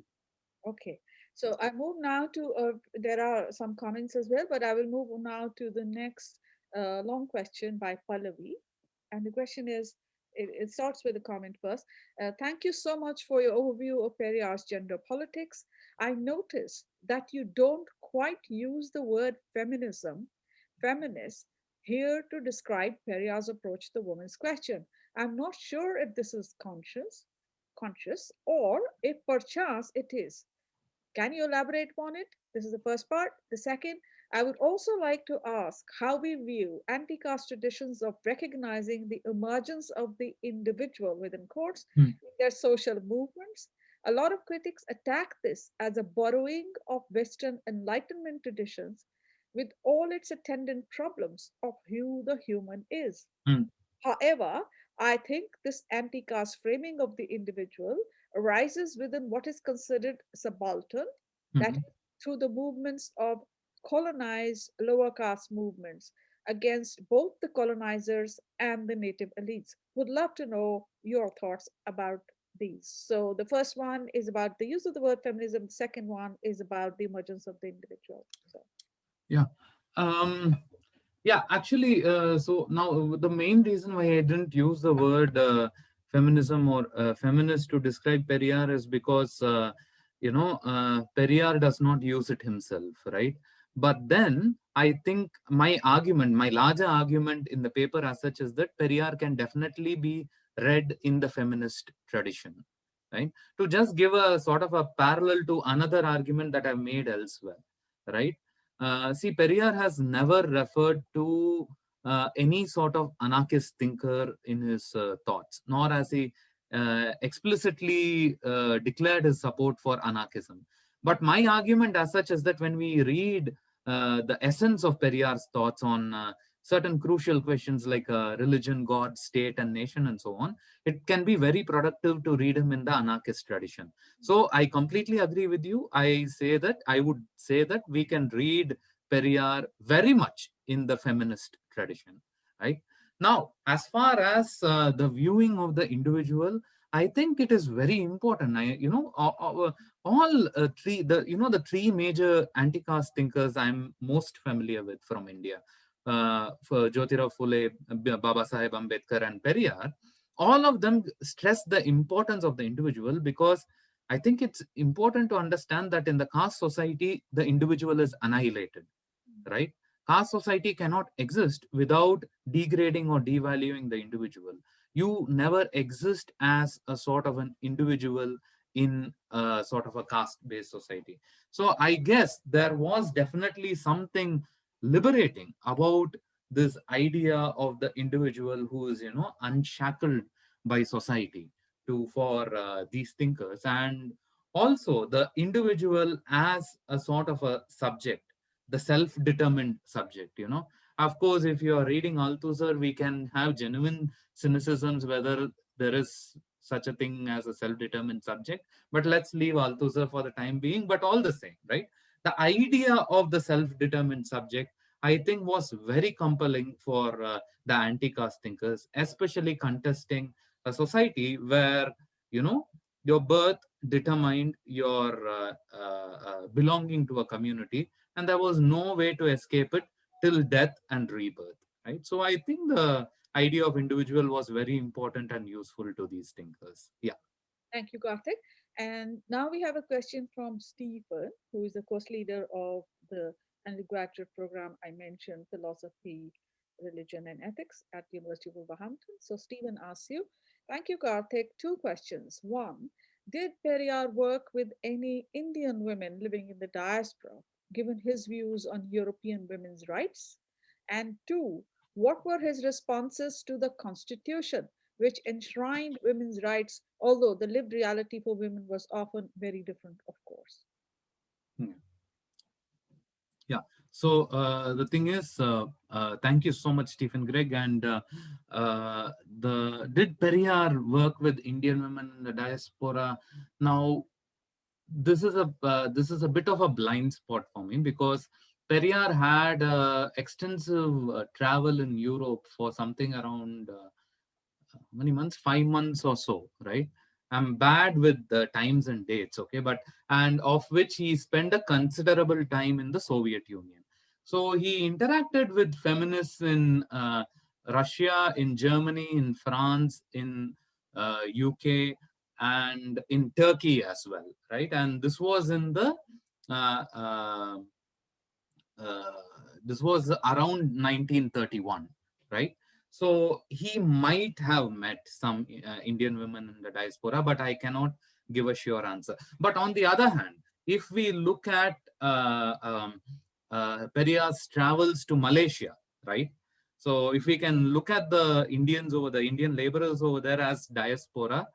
Okay. So I move now to, there are some comments as well, but I will move now to the next long question by Pallavi. And the question is, it starts with a comment first. Thank you so much for your overview of Periyar's gender politics. I noticed that you don't quite use the word feminism, feminist, here to describe Periyar's approach to the woman's question. I'm not sure if this is conscious, or if perchance it is. Can you elaborate on it? This is the first part. The second, I would also like to ask how we view anti caste traditions of recognizing the emergence of the individual within courts Hmm. in their social movements. A lot of critics attack this as a borrowing of Western Enlightenment traditions with all its attendant problems of who the human is. Hmm. However, I think this anti caste framing of the individual arises within what is considered subaltern, that Mhm. is, through the movements of colonized lower caste movements against both the colonizers and the native elites. Would love to know your thoughts about these. So, the first one is about the use of the word feminism, the second one is about the emergence of the individual. So, Yeah. Um, yeah, actually, so now the main reason why I didn't use the word feminism or feminist to describe Periyar is because, Periyar does not use it himself, right? But then I think my argument, my larger argument in the paper as such is that Periyar can definitely be read in the feminist tradition, right? To just give a sort of a parallel to another argument that I've made elsewhere, right? See, Periyar has never referred to any sort of anarchist thinker in his thoughts, nor has he explicitly declared his support for anarchism. But my argument as such is that when we read the essence of Periyar's thoughts on certain crucial questions like religion, God, state, and nation, and so on, it can be very productive to read him in the anarchist tradition. So I completely agree with you. I would say that we can read Periyar very much in the feminist tradition, right? Now, as far as the viewing of the individual, I think it is very important. All the three major anti-caste thinkers I'm most familiar with from India, for Jyotirao Phule, Baba Saheb Ambedkar, and Periyar. all of them stress the importance of the individual, because I think it's important to understand that in the caste society, the individual is annihilated, right? Caste society cannot exist without degrading or devaluing the individual. You never exist as a sort of an individual in a sort of a caste-based society. So I guess there was definitely something liberating about this idea of the individual who is, unshackled by society to for these thinkers, and also the individual as a sort of a subject, the self-determined subject. Of course, if you are reading Althusser, we can have genuine cynicisms whether there is such a thing as a self-determined subject, but let's leave Althusser for the time being. But all the same, right, the idea of the self-determined subject, I think, was very compelling for the anti-caste thinkers, especially contesting a society where, you know your birth determined your belonging to a community, and there was no way to escape it till death and rebirth, right? So I think the idea of individual was very important and useful to these thinkers. Yeah. Thank you, Karthik. And now we have a question from Stephen, who is the course leader of the undergraduate program I mentioned, Philosophy, Religion, and Ethics at the University of Wolverhampton. So Stephen asks you, thank you, Karthik. Two questions. One, did Periyar work with any Indian women living in the diaspora, given his views on European women's rights? And two, what were his responses to the Constitution, which enshrined women's rights, although the lived reality for women was often very different, of course? Hmm. Yeah. So the thing is, thank you so much, Stephen Gregg. And the did Periyar work with Indian women in the diaspora? Now, this is a bit of a blind spot for me, because Periyar had extensive travel in Europe for something around many months, 5 months or so, right? I'm bad with the times and dates, okay, but and of which he spent a considerable time in the Soviet Union. So he interacted with feminists in Russia, in Germany, in France, in UK, and in Turkey as well, right? And this was in the uh, uh, uh, this was around 1931, right? So he might have met some Indian women in the diaspora, but I cannot give a sure answer. But on the other hand, if we look at Periyar's travels to Malaysia, right? So if we can look at the Indians over the Indian laborers over there as diaspora,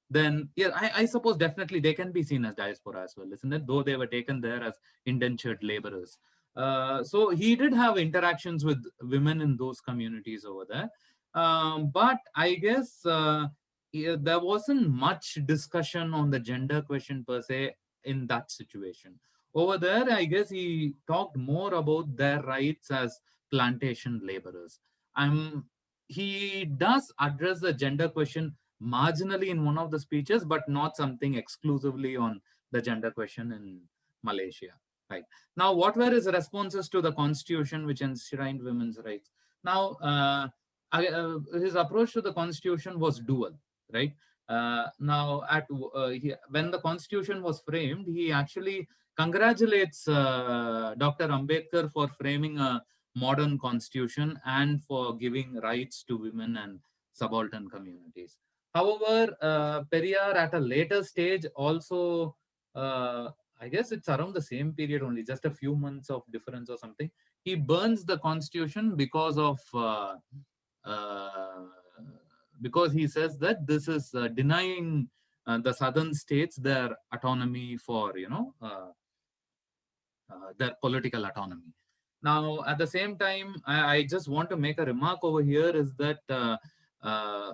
then yeah, I suppose definitely they can be seen as diaspora as well, isn't it? Though they were taken there as indentured laborers. So he did have interactions with women in those communities over there. But I guess yeah, there wasn't much discussion on the gender question per se in that situation. Over there, I guess he talked more about their rights as plantation laborers. He does address the gender question marginally in one of the speeches, but not something exclusively on the gender question in Malaysia. Right. Now, what were his responses to the constitution which enshrined women's rights? Now, his approach to the constitution was dual, right? Now, when the constitution was framed, he actually congratulates Dr. Ambedkar for framing a modern constitution and for giving rights to women and subaltern communities. However, Periyar at a later stage also I guess it's around the same period only, just a few months of difference or something. He burns the constitution uh, because he says that this is denying the southern states their autonomy for their political autonomy. Now, at the same time, I just want to make a remark over here is that uh,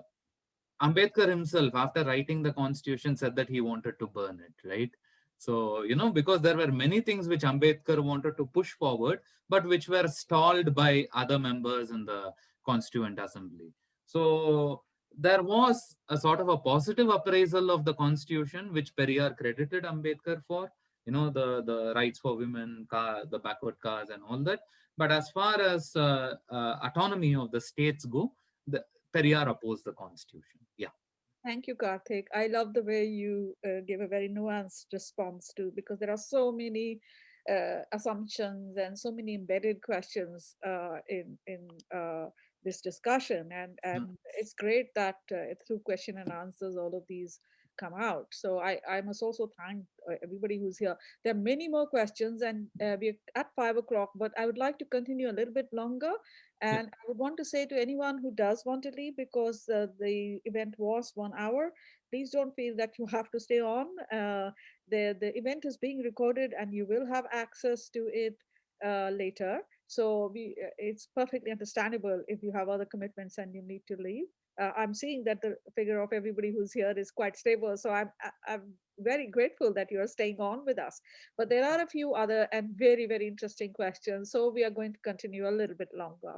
Ambedkar himself, after writing the constitution, said that he wanted to burn it, right? So, because there were many things which Ambedkar wanted to push forward, but which were stalled by other members in the Constituent Assembly. So, there was a sort of a positive appraisal of the constitution, which Periyar credited Ambedkar for, the rights for women, the backward caste, and all that. But as far as autonomy of the states go, Periyar opposed the constitution. Yeah. Thank you, Karthik. I love the way you give a very nuanced response to, because there are so many assumptions and so many embedded questions in this discussion, Mm. and it's great that through question and answers, all of these come out. So I must also thank everybody who's here. There are many more questions, and we're at 5 o'clock, but I would like to continue a little bit longer. Yeah. And I would want to say to anyone who does want to leave, because the event was 1 hour, please don't feel that you have to stay on. The event is being recorded, and you will have access to it later. So it's perfectly understandable if you have other commitments and you need to leave. I'm seeing that the figure of everybody who's here is quite stable, so I'm very grateful that you are staying on with us. But there are a few other and very, very interesting questions, so we are going to continue a little bit longer.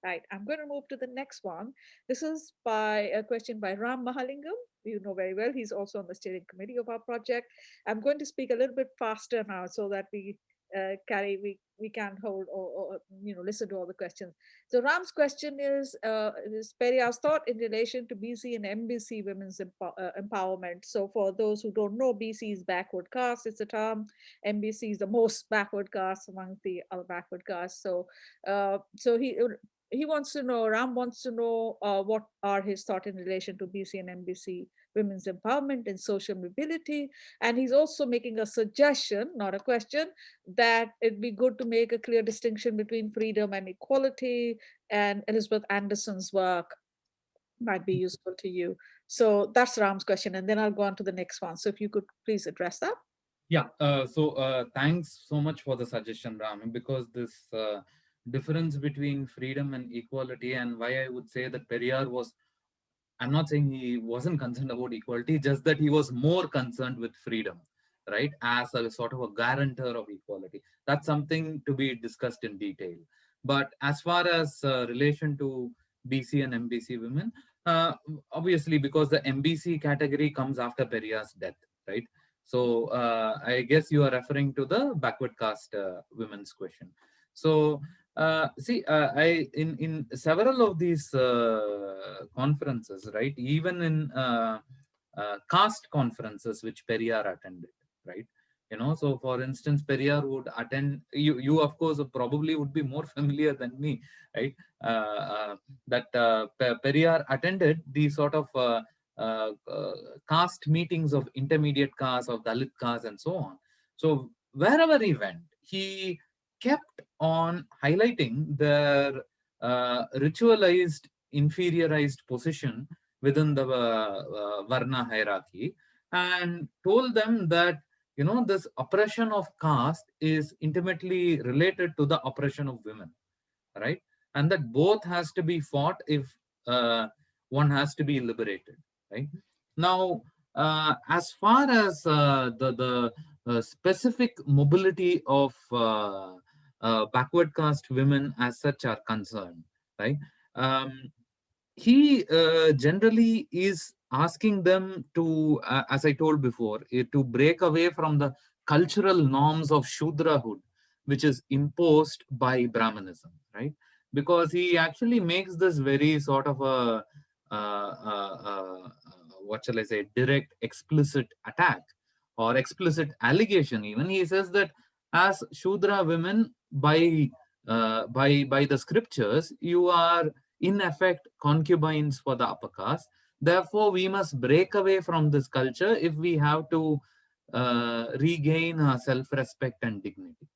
Right, I'm going to move to the next one. This is by a question by Ram Mahalingam. You know very well, he's also on the steering committee of our project. I'm going to speak a little bit faster now so that we can hold or listen to all the questions. So Ram's question is Periyar's thought in relation to BC and MBC women's empowerment. So for those who don't know, BC is backward caste. It's a term. MBC is the most backward caste among the other backward castes. So he wants to know, Ram wants to know what are his thoughts in relation to BC and MBC women's empowerment and social mobility. And he's also making a suggestion, not a question, that it'd be good to make a clear distinction between freedom and equality, and Elizabeth Anderson's work might be useful to you. So that's Ram's question. And then I'll go on to the next one. So if you could please address that. Yeah. So thanks so much for the suggestion, Ram, because this difference between freedom and equality, and why I would say that Periyar was, I'm not saying he wasn't concerned about equality, just that he was more concerned with freedom, right? As a sort of a guarantor of equality. That's something to be discussed in detail. But as far as relation to BC and MBC women, uh, obviously because the MBC category comes after Periyar's death, right? So I guess you are referring to the backward caste women's question. So I in several of these conferences, right? Even in caste conferences which Periyar attended, right? So for instance, Periyar would attend. You of course probably would be more familiar than me, right? That Periyar attended these sort of caste meetings of intermediate caste, of Dalit caste, and so on. So wherever he went, he kept on highlighting their ritualized, inferiorized position within the Varna hierarchy, and told them that this oppression of caste is intimately related to the oppression of women, right? And that both has to be fought if uh, one has to be liberated, right? Now, as far as the specific mobility of backward caste women as such are concerned, right? Um, he generally is asking them to, as I told before, to break away from the cultural norms of Shudrahood, which is imposed by Brahmanism, right? Because he actually makes this very sort of a, what shall I say, direct, explicit attack or explicit allegation. Even he says that as Shudra women, by the scriptures, you are in effect concubines for the upper caste. Therefore, we must break away from this culture if we have to regain our self-respect and dignity,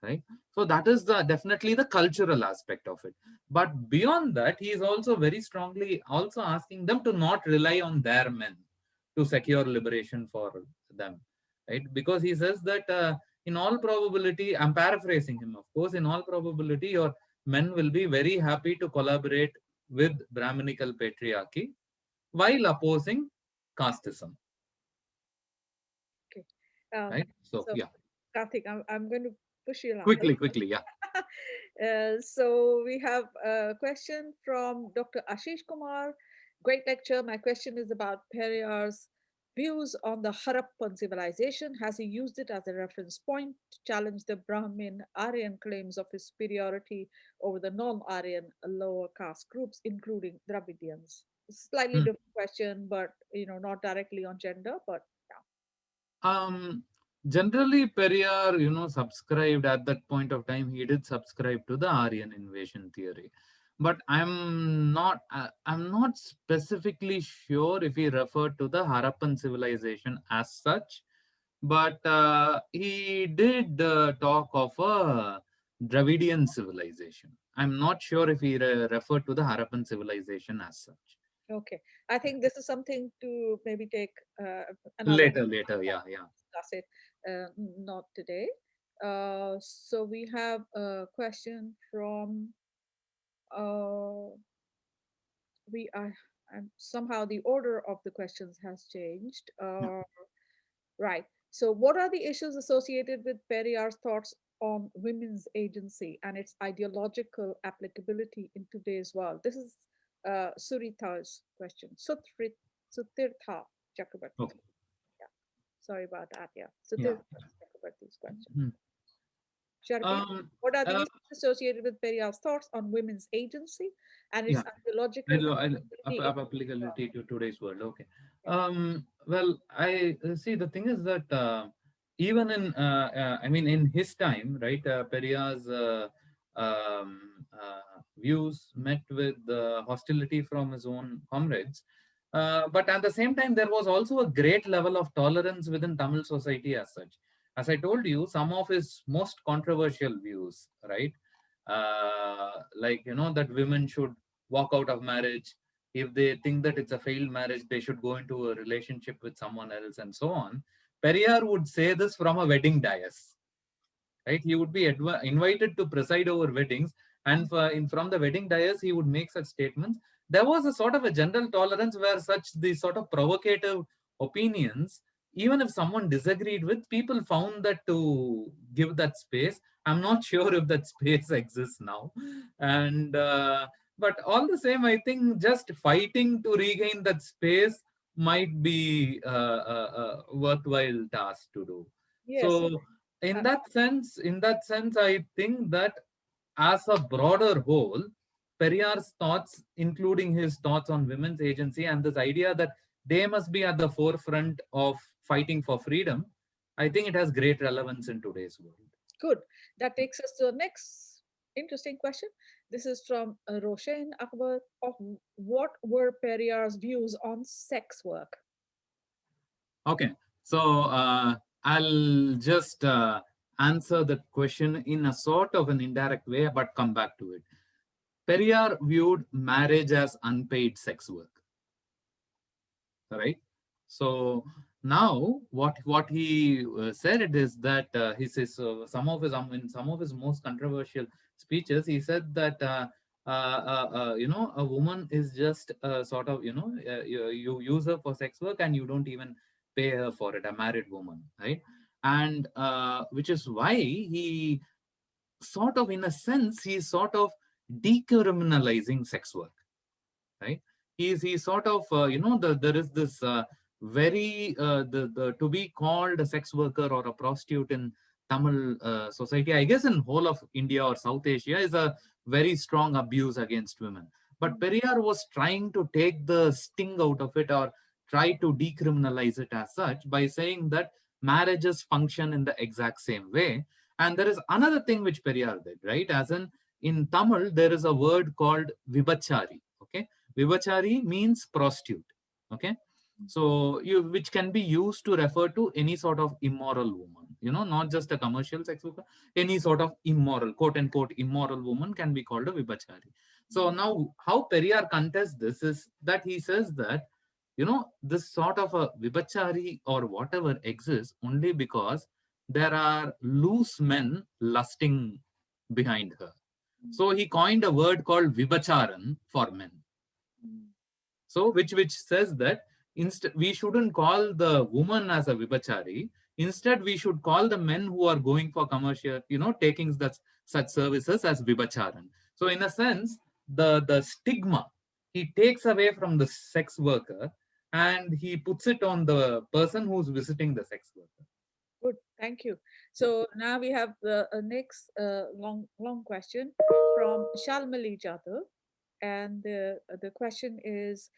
right? So that is the definitely the cultural aspect of it. But beyond that, he is also very strongly also asking them to not rely on their men to secure liberation for them, right? Because he says that in all probability, I'm paraphrasing him, of course, in all probability, your men will be very happy to collaborate with Brahminical patriarchy while opposing casteism, Okay. Uh, right? So so, yeah, Karthik, I'm going to push you a little. quickly, yeah. So we have a question from Dr. Ashish Kumar. Great lecture. My question is about Periyar's views on the Harappan civilization? Has he used it as a reference point to challenge the Brahmin Aryan claims of his superiority over the non-Aryan lower caste groups, including Dravidians? Slightly Hmm. different question, but not directly on gender, but yeah. Um, Generally, Periyar, subscribed at that point of time. He did subscribe to the Aryan invasion theory, but I'm not specifically sure if he referred to the Harappan civilization as such. But he did talk of a Dravidian civilization. I'm not sure if he referred to the Harappan civilization as such. Okay, I think this is something to maybe take another Later, yeah, yeah. discuss it, not today. So we have a question from uh, we are somehow the order of the questions has changed. Yeah. Right. So, what are the issues associated with Periyar's thoughts on women's agency and its ideological applicability in today's world? This is Suritha's question. Sutirtha Chakrabarti. Okay. Yeah. Sorry about that. Yeah. Yeah. Sutirtha Chakrabarti's question. Hmm. Shall I repeat? Um, What are the uh, issues associated with Periyar's thoughts on women's agency and its yeah. ideological applicability in today's world? Applicability to today's world. Okay. Yeah. Well, I see. The thing is that even I mean, in his time, right, Periyar's views met with hostility from his own comrades. But at the same time, there was also a great level of tolerance within Tamil society as such. As I told you, some of his most controversial views, right? Like, that women should walk out of marriage. If they think that it's a failed marriage, they should go into a relationship with someone else and so on. Periyar would say this from a wedding dais, right? He would be invited to preside over weddings, and from the wedding dais, he would make such statements. There was a sort of a general tolerance where such these sort of provocative opinions, even if someone disagreed with, people found that to give that space. I'm not sure if that space exists now, and but all the same, I think just fighting to regain that space might be a worthwhile task to do. Yes. So Uh, in that sense, I think that as a broader whole, Periyar's thoughts, including his thoughts on women's agency and this idea that they must be at the forefront of fighting for freedom, I think it has great relevance in today's world. Good. That takes us to the next interesting question. This is from Roshan Akbar of what were Periyar's views on sex work? Okay, so I'll just answer that question in a sort of an indirect way, but come back to it. Periyar viewed marriage as unpaid sex work, right? So now what he said it is that he says some of his in some of his most controversial speeches, he said that a woman is just sort of you use her for sex work and you don't even pay her for it, a married woman, right? And which is why he sort of, in a sense, he's sort of decriminalizing sex work, right? He's sort of there is this the to be called a sex worker or a prostitute in Tamil society, I guess in whole of India or South Asia, is a very strong abuse against women. But Periyar was trying to take the sting out of it, or try to decriminalize it as such, by saying that marriages function in the exact same way. And there is another thing which Periyar did, right? As in Tamil, there is a word called vibachari. Okay, vibachari means prostitute. Okay, so which can be used to refer to any sort of immoral woman. Not just a commercial sex worker. Any sort of immoral, quote unquote, immoral woman can be called a vibachari. So now, how Periyar contests this is that he says that this sort of a vibachari or whatever exists only because there are loose men lusting behind her. So he coined a word called vibacharan for men. So which says that instead we shouldn't call the woman as a vibachari. Instead, we should call the men who are going for commercial, taking such services as vibacharan. So in a sense, the stigma he takes away from the sex worker, and he puts it on the person who's visiting the sex worker. Good, thank you. Yeah. So now we have the next long question from Shalmali Jadhav, and the question is: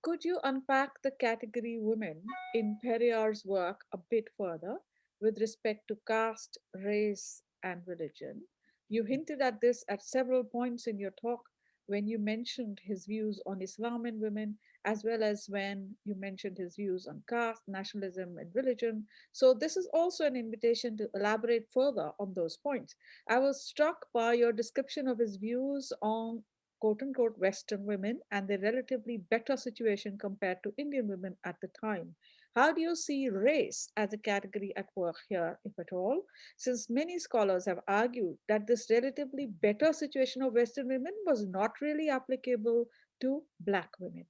could you unpack the category women in Periyar's work a bit further with respect to caste, race, and religion? You hinted at this at several points in your talk when you mentioned his views on Islam and women, as well as when you mentioned his views on caste, nationalism, and religion. So, this is also an invitation to elaborate further on those points. I was struck by your description of his views on quote unquote Western women and their relatively better situation compared to Indian women at the time. How do you see race as a category at work here, if at all? Since many scholars have argued that this relatively better situation of Western women was not really applicable to Black women.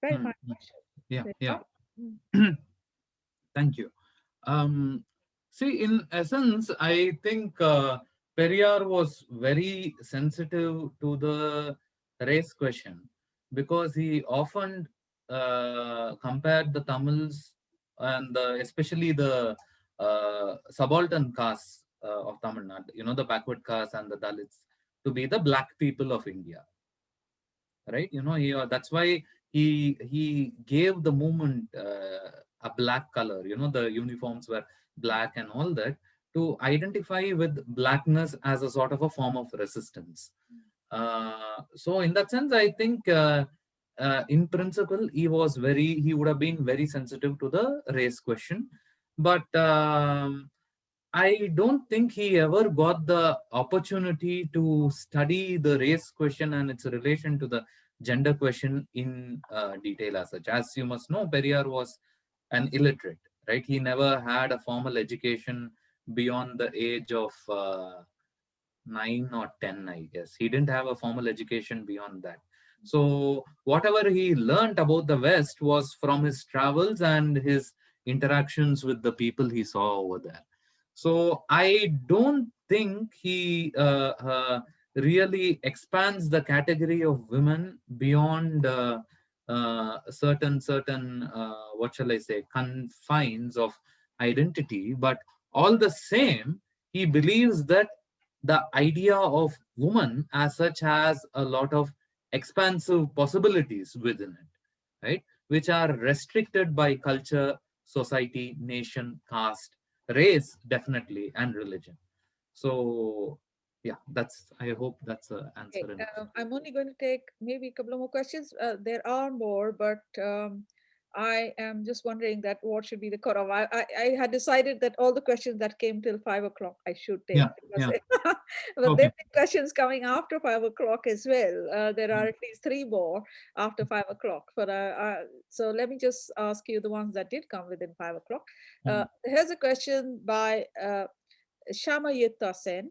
Very Hmm, fine hmm. question. Yeah, There you yeah. are. Mm. Thank you. Um, See, in essence, I think Periyar was very sensitive to the race question because he often compared the Tamils and especially the subaltern castes of Tamil Nadu, the backward castes and the Dalits, to be the black people of India, right? That's why he gave the movement a black color. The uniforms were black and all that, to identify with blackness as a sort of a form of resistance. So in that sense, I think in principle he would have been very sensitive to the race question, but I don't think he ever got the opportunity to study the race question and its relation to the gender question in detail as such. As you must know, Periyar was an illiterate, right? He never had a formal education beyond the age of 9 or 10, I guess. He didn't have a formal education beyond that. So whatever he learned about the West was from his travels and his interactions with the people he saw over there. So I don't think he really expands the category of women beyond certain what shall I say, confines of identity. But all the same, he believes that the idea of woman as such has a lot of expansive possibilities within it, right? Which are restricted by culture, society, nation, caste, race, definitely, and religion. So, yeah, I hope that's an Okay, answer enough. I'm only going to take maybe a couple of more questions. There are more, but I am just wondering that what should be the cutoff. I had decided that all the questions that came till 5 o'clock I should take Yeah, because yeah. but there Okay. are questions coming after 5 o'clock as well. There are Mm, at least three more after 5 o'clock. But so let me just ask you the ones that did come within 5 o'clock. mm. Here's a question by Shama Yitta Sen.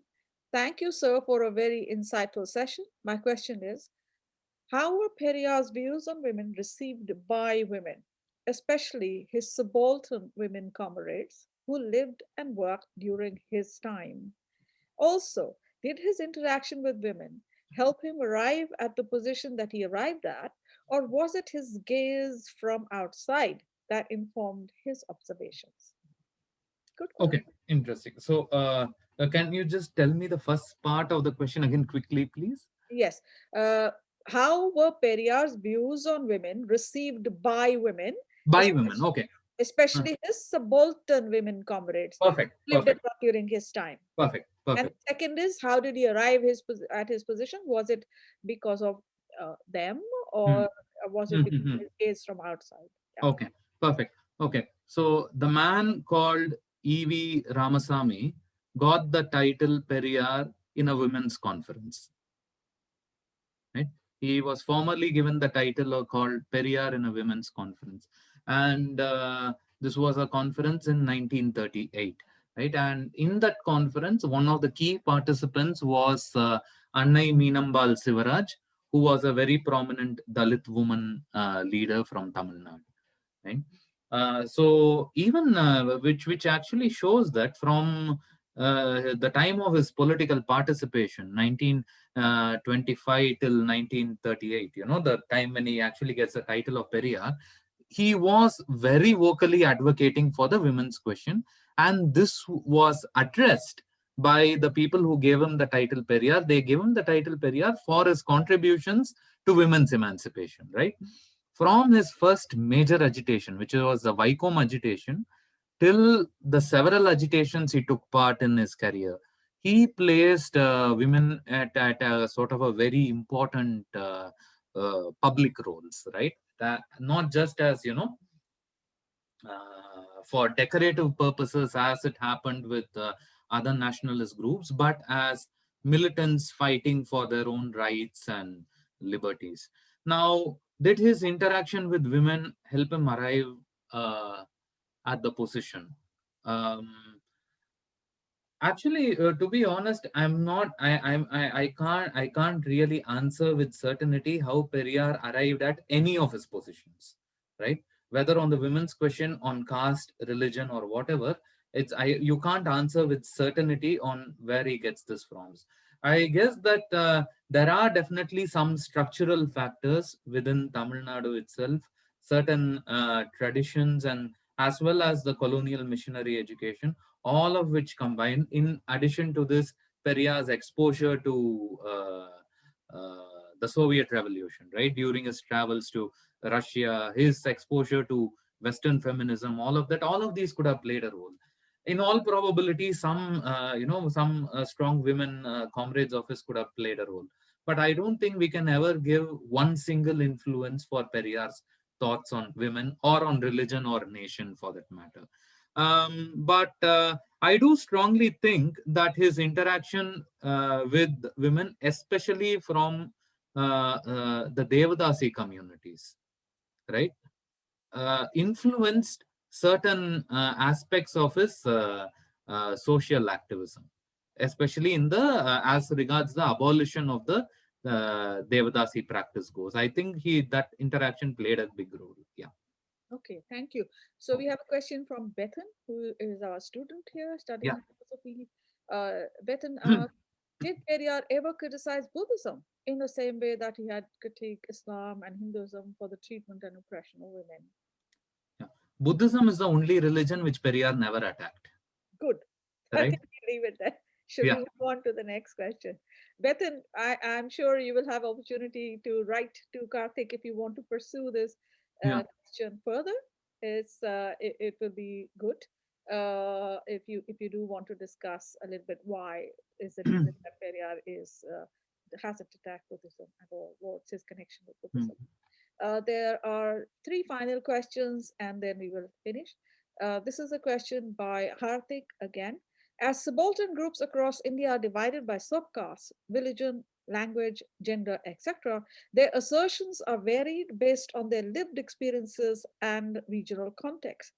Thank you, sir, for a very insightful session. My question is: how were Periyar's views on women received by women, especially his subaltern women comrades who lived and worked during his time? Also, did his interaction with women help him arrive at the position that he arrived at, or was it his gaze from outside that informed his observations? Good question. Okay, interesting. So, can you just tell me the first part of the question again quickly, please? Yes. Uh, how were Periyar's views on women received by women, By women. especially, Okay. Uh, especially his subaltern women comrades Perfect. who lived and Perfect. worked during his time? Perfect. And Perfect. second is, how did he arrive at his position? Was it because of them, Hmm. or was it Hmm, because hmm, hmm. of his gaze from outside? Yeah. Okay, perfect. Okay, so the man called E.V. Ramasamy got the title Periyar in a women's conference, right? He was formerly given the title or called Periyar in a women's conference. And this was a conference in 1938, right? And in that conference, one of the key participants was Annai Meenambal Sivaraj, who was a very prominent Dalit woman leader from Tamil Nadu, right? So even which actually shows that from the time of his political participation, 1925 till 1938, the time when he actually gets the title of Periyar, he was very vocally advocating for the women's question, and this was addressed by the people who gave him the title Periyar. They gave him the title Periyar for his contributions to women's emancipation, right? From his first major agitation, which was the Vaikom agitation, till the several agitations he took part in his career, he placed women at a sort of a very important public roles, right? That not just as, for decorative purposes, as it happened with other nationalist groups, but as militants fighting for their own rights and liberties. Now, did his interaction with women help him arrive uh, at the position? Um, Actually, to be honest, I'm not. I can't really answer with certainty how Periyar arrived at any of his positions, right? Whether on the women's question, on caste, religion, or whatever, you can't answer with certainty on where he gets this from. I guess that there are definitely some structural factors within Tamil Nadu itself, certain traditions, and as well as the colonial missionary education, all of which combined, in addition to this, Periyar's exposure to the Soviet Revolution, right? During his travels to Russia, his exposure to Western feminism, all of that, all of these could have played a role. In all probability, some strong women comrades of his could have played a role. But I don't think we can ever give one single influence for Periyar's thoughts on women or on religion or nation for that matter. But I do strongly think that his interaction with women, especially from the Devadasi communities, right, influenced certain aspects of his social activism, especially in the as regards the abolition of the Devadasi practice goes. I think he that interaction played a big role. Yeah. Okay, thank you. So we have a question from Bethan, who is our student here Yeah. studying philosophy. Bethan, did Periyar ever criticize Buddhism in the same way that he had critiqued Islam and Hinduism for the treatment and oppression of women? Yeah. Buddhism is the only religion which Periyar never attacked, Good. I right? think we leave it there. Should we Yeah. move on to the next question? Bethan, I'm sure you will have opportunity to write to Karthik if you want to pursue this Yeah. question further. It will be good if you do want to discuss a little bit why is it that Periyar hasn't attacked Buddhism at all. What's his connection with Mm, Buddhism? There are three final questions and then we will finish. This is a question by Hardik again. As subaltern groups across India are divided by subcastes, religion, language, gender, etc., their assertions are varied based on their lived experiences and regional context.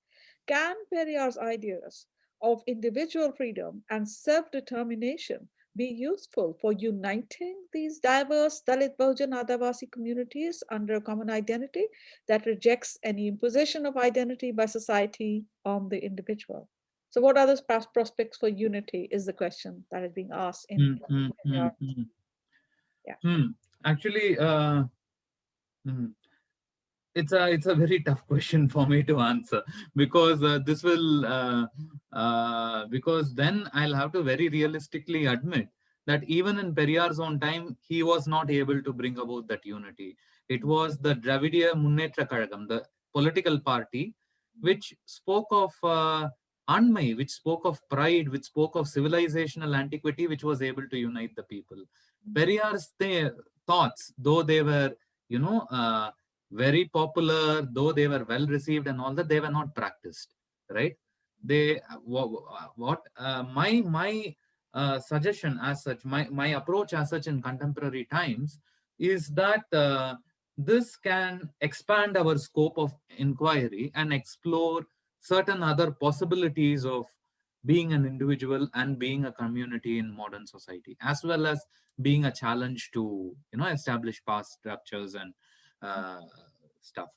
Can Periyar's ideas of individual freedom and self determination be useful for uniting these diverse Dalit Bahujan Adivasi communities under a common identity that rejects any imposition of identity by society on the individual? So, what are the prospects for unity? Is the question that is being asked in mm, mm, your, mm, mm. yeah. Actually, mm, it's a very tough question for me to answer, because this will because then I'll have to very realistically admit that even in Periyar's own time, he was not able to bring about that unity. It was the Dravidiya Munnetra Kazhagam, the political party, which spoke of Anmai, which spoke of pride, which spoke of civilizational antiquity, which was able to unite the people. Periyar's thoughts, though they were, you know, very popular, though they were well received and all that, they were not practiced, right? They what my suggestion as such, my approach as such in contemporary times is that this can expand our scope of inquiry and explore certain other possibilities of being an individual and being a community in modern society, as well as being a challenge to, establish past structures and uh, stuff.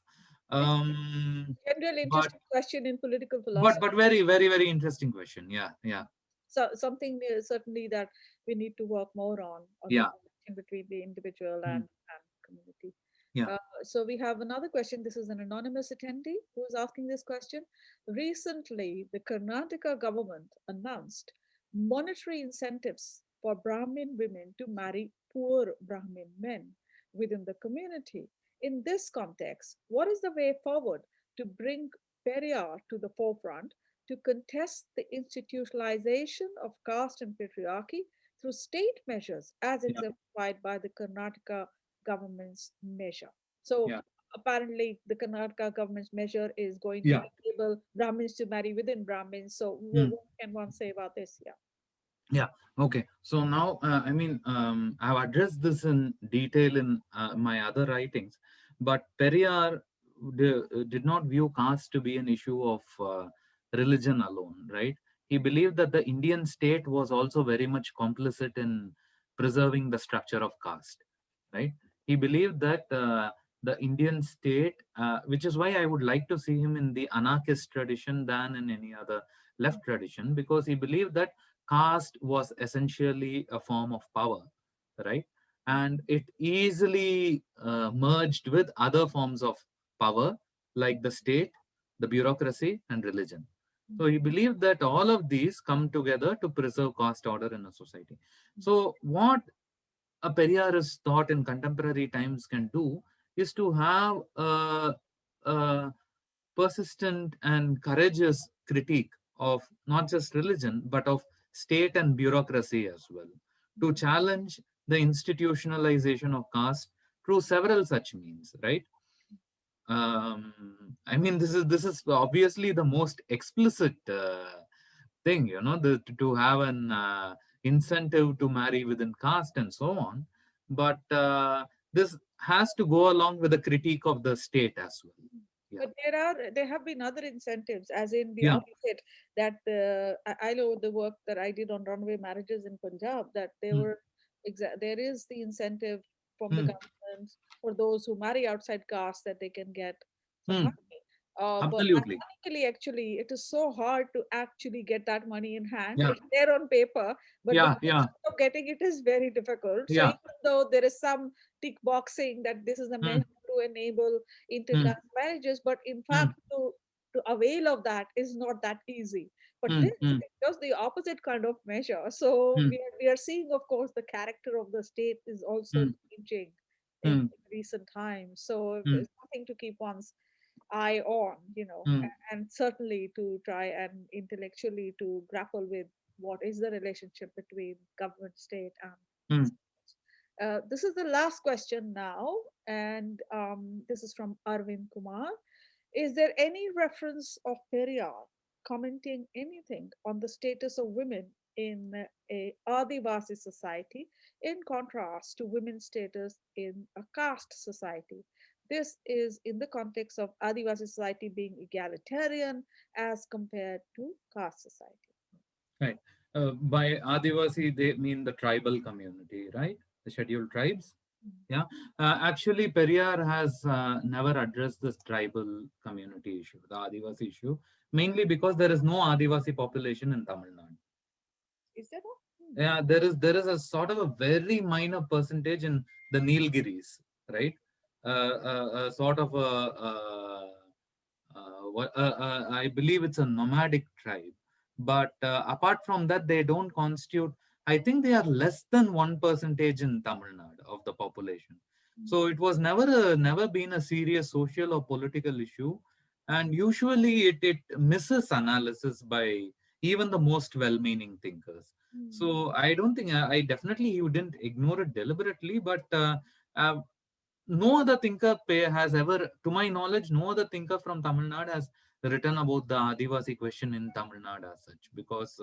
It's Um, a general but interesting question in political but philosophy. very, very, very interesting question. Yeah, yeah, So something certainly that we need to work more on the yeah. connection between the individual Mm, and community. Yeah. So we have another question. This is an anonymous attendee who is asking this question. Recently, the Karnataka government announced monetary incentives for Brahmin women to marry poor Brahmin men within the community. In this context, what is the way forward to bring Periyar to the forefront to contest the institutionalization of caste and patriarchy through state measures as Yeah. exemplified by the Karnataka government's measure? So Yeah. apparently, the Karnataka government's measure is going to Yeah. enable Brahmins to marry within Brahmins. So Mm. what can one say about this? Yeah. Yeah. Okay. So now, I mean, I've addressed this in detail in my other writings, but Periyar did not view caste to be an issue of religion alone, right? He believed that the Indian state was also very much complicit in preserving the structure of caste, right? He believed that the Indian state, which is why I would like to see him in the anarchist tradition than in any other left tradition, because he believed that caste was essentially a form of power, right? And it easily merged with other forms of power, like the state, the bureaucracy, and religion. So he believed that all of these come together to preserve caste order in a society. So what a Periyarist thought in contemporary times can do is to have a persistent and courageous critique of not just religion, but of state and bureaucracy as well, to challenge the institutionalization of caste through several such means, right? I mean, this is obviously the most explicit thing, to have an incentive to marry within caste and so on. But this has to go along with a critique of the state as well. Yeah. But there have been other incentives, as in the Yeah. opposite. That I know the work that I did on runaway marriages in Punjab. That Mm, there is the incentive from the mm, government for those who marry outside caste that they can get some mm. money. But Absolutely. ironically, actually, it is so hard to actually get that money in hand. Yeah. It's there on paper, but the Yeah. Yeah. process of getting it is very difficult. So Yeah. even though there is some tick boxing that this is a Mm, measure to enable mm, intercaste marriages, but in mm, fact, to avail of that is not that easy. But mm, this mm, is just the opposite kind of measure. So mm, we are seeing, of course, the character of the state is also mm, changing mm, in recent times. So mm, it's something to keep one's eye on, mm, and certainly to try and intellectually to grapple with what is the relationship between government, state, and mm. this is the last question now, and this is from Arvind Kumar. Is there any reference of Periyar commenting anything on the status of women in a Adivasi society in contrast to women's status in a caste society? This is in the context of Adivasi society being egalitarian as compared to caste society. Right. By Adivasi, they mean the tribal community, right? The scheduled tribes. Yeah. Actually, Periyar has never addressed this tribal community issue, the Adivasi issue, mainly because there is no Adivasi population in Tamil Nadu. Is there not? Yeah, there is a sort of a very minor percentage in the Nilgiris, right? A sort of I believe it's a nomadic tribe, but apart from that, they don't constitute. I think they are less than 1% in Tamil Nadu of the population. So it was never been a serious social or political issue, and usually it misses analysis by even the most well-meaning thinkers. Mm. So I don't think I definitely you didn't ignore it deliberately, but uh, no other thinker has ever, to my knowledge, no other thinker from Tamil Nadu has written about the Adivasi question in Tamil Nadu as such. Because,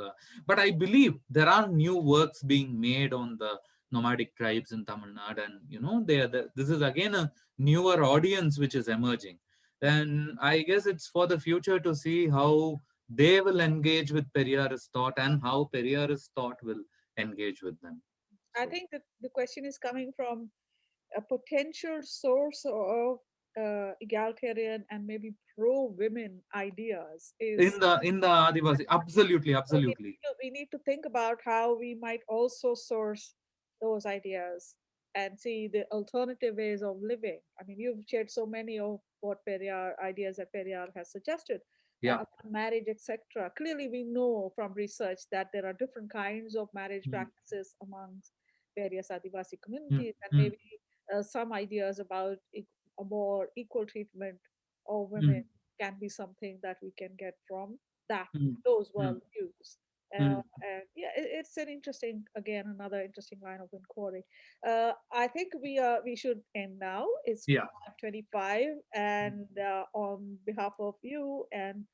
but I believe there are new works being made on the nomadic tribes in Tamil Nadu, and this is again a newer audience which is emerging. And I guess it's for the future to see how they will engage with Periyarist thought and how Periyarist thought will engage with them. I So think that the question is coming from a potential source of egalitarian and maybe pro women ideas is in the Adivasi, absolutely, so absolutely. we need to think about how we might also source those ideas. and see the alternative ways of living. I mean, you've shared so many of what Periyar ideas that Periyar has suggested, Yeah. about marriage, etc. Clearly, we know from research that there are different kinds of marriage Mm, practices amongst various Adivasi mm, communities, and mm, maybe some ideas about a more equal treatment of women mm, can be something that we can get from that mm, those mm, worldviews. mm. And yeah, it's an interesting, again, another interesting line of inquiry. I think we should end now. It's Yeah. 5:25, and on behalf of you and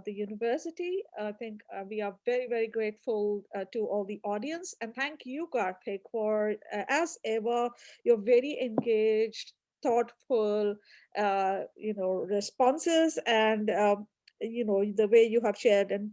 the university, I think we are very, very grateful to all the audience, and thank you, Karthik, for as ever, you're very engaged, thoughtful, responses, and the way you have shared and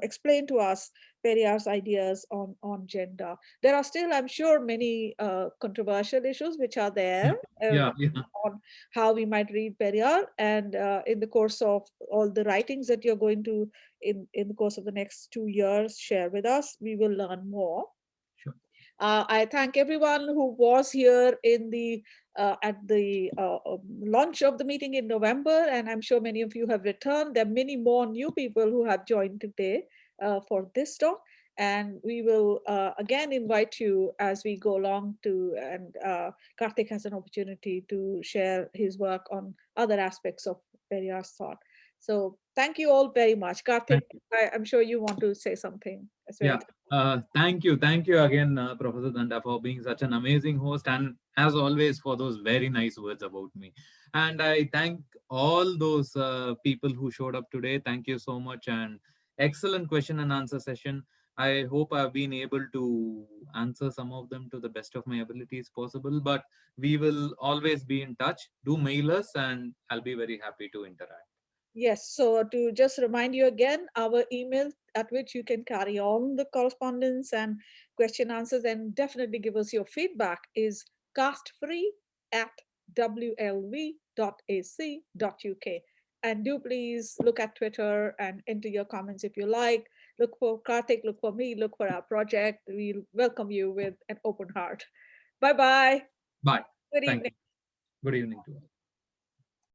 explained to us Periyar's ideas on gender. There are still, I'm sure, many controversial issues which are there Yeah. Yeah. on how we might read Periyar, and in the course of all the writings that you're going to, in the course of the next 2 years, share with us, we will learn more. Sure. I thank everyone who was here in the at the launch of the meeting in November, and I'm sure many of you have returned. There are many more new people who have joined today for this talk, and we will again invite you as we go along to, and Karthik has an opportunity to share his work on other aspects of Periyar's thought. So thank you all very much. Karthik, Thank you. I'm sure you want to say something as well. Yeah. Thank you. Thank you again, Professor Danda, for being such an amazing host. And as always, for those very nice words about me. And I thank all those people who showed up today. Thank you so much. And excellent question and answer session. I hope I've been able to answer some of them to the best of my abilities possible. But we will always be in touch. Do mail us, and I'll be very happy to interact. Yes, so to just remind you again, our email at which you can carry on the correspondence and question answers and definitely give us your feedback is castfree@wlv.ac.uk. And do please look at Twitter and enter your comments if you like. Look for Karthik, look for me, look for our project. We'll welcome you with an open heart. Bye bye. Bye. Good Thank evening. you. Good evening to all.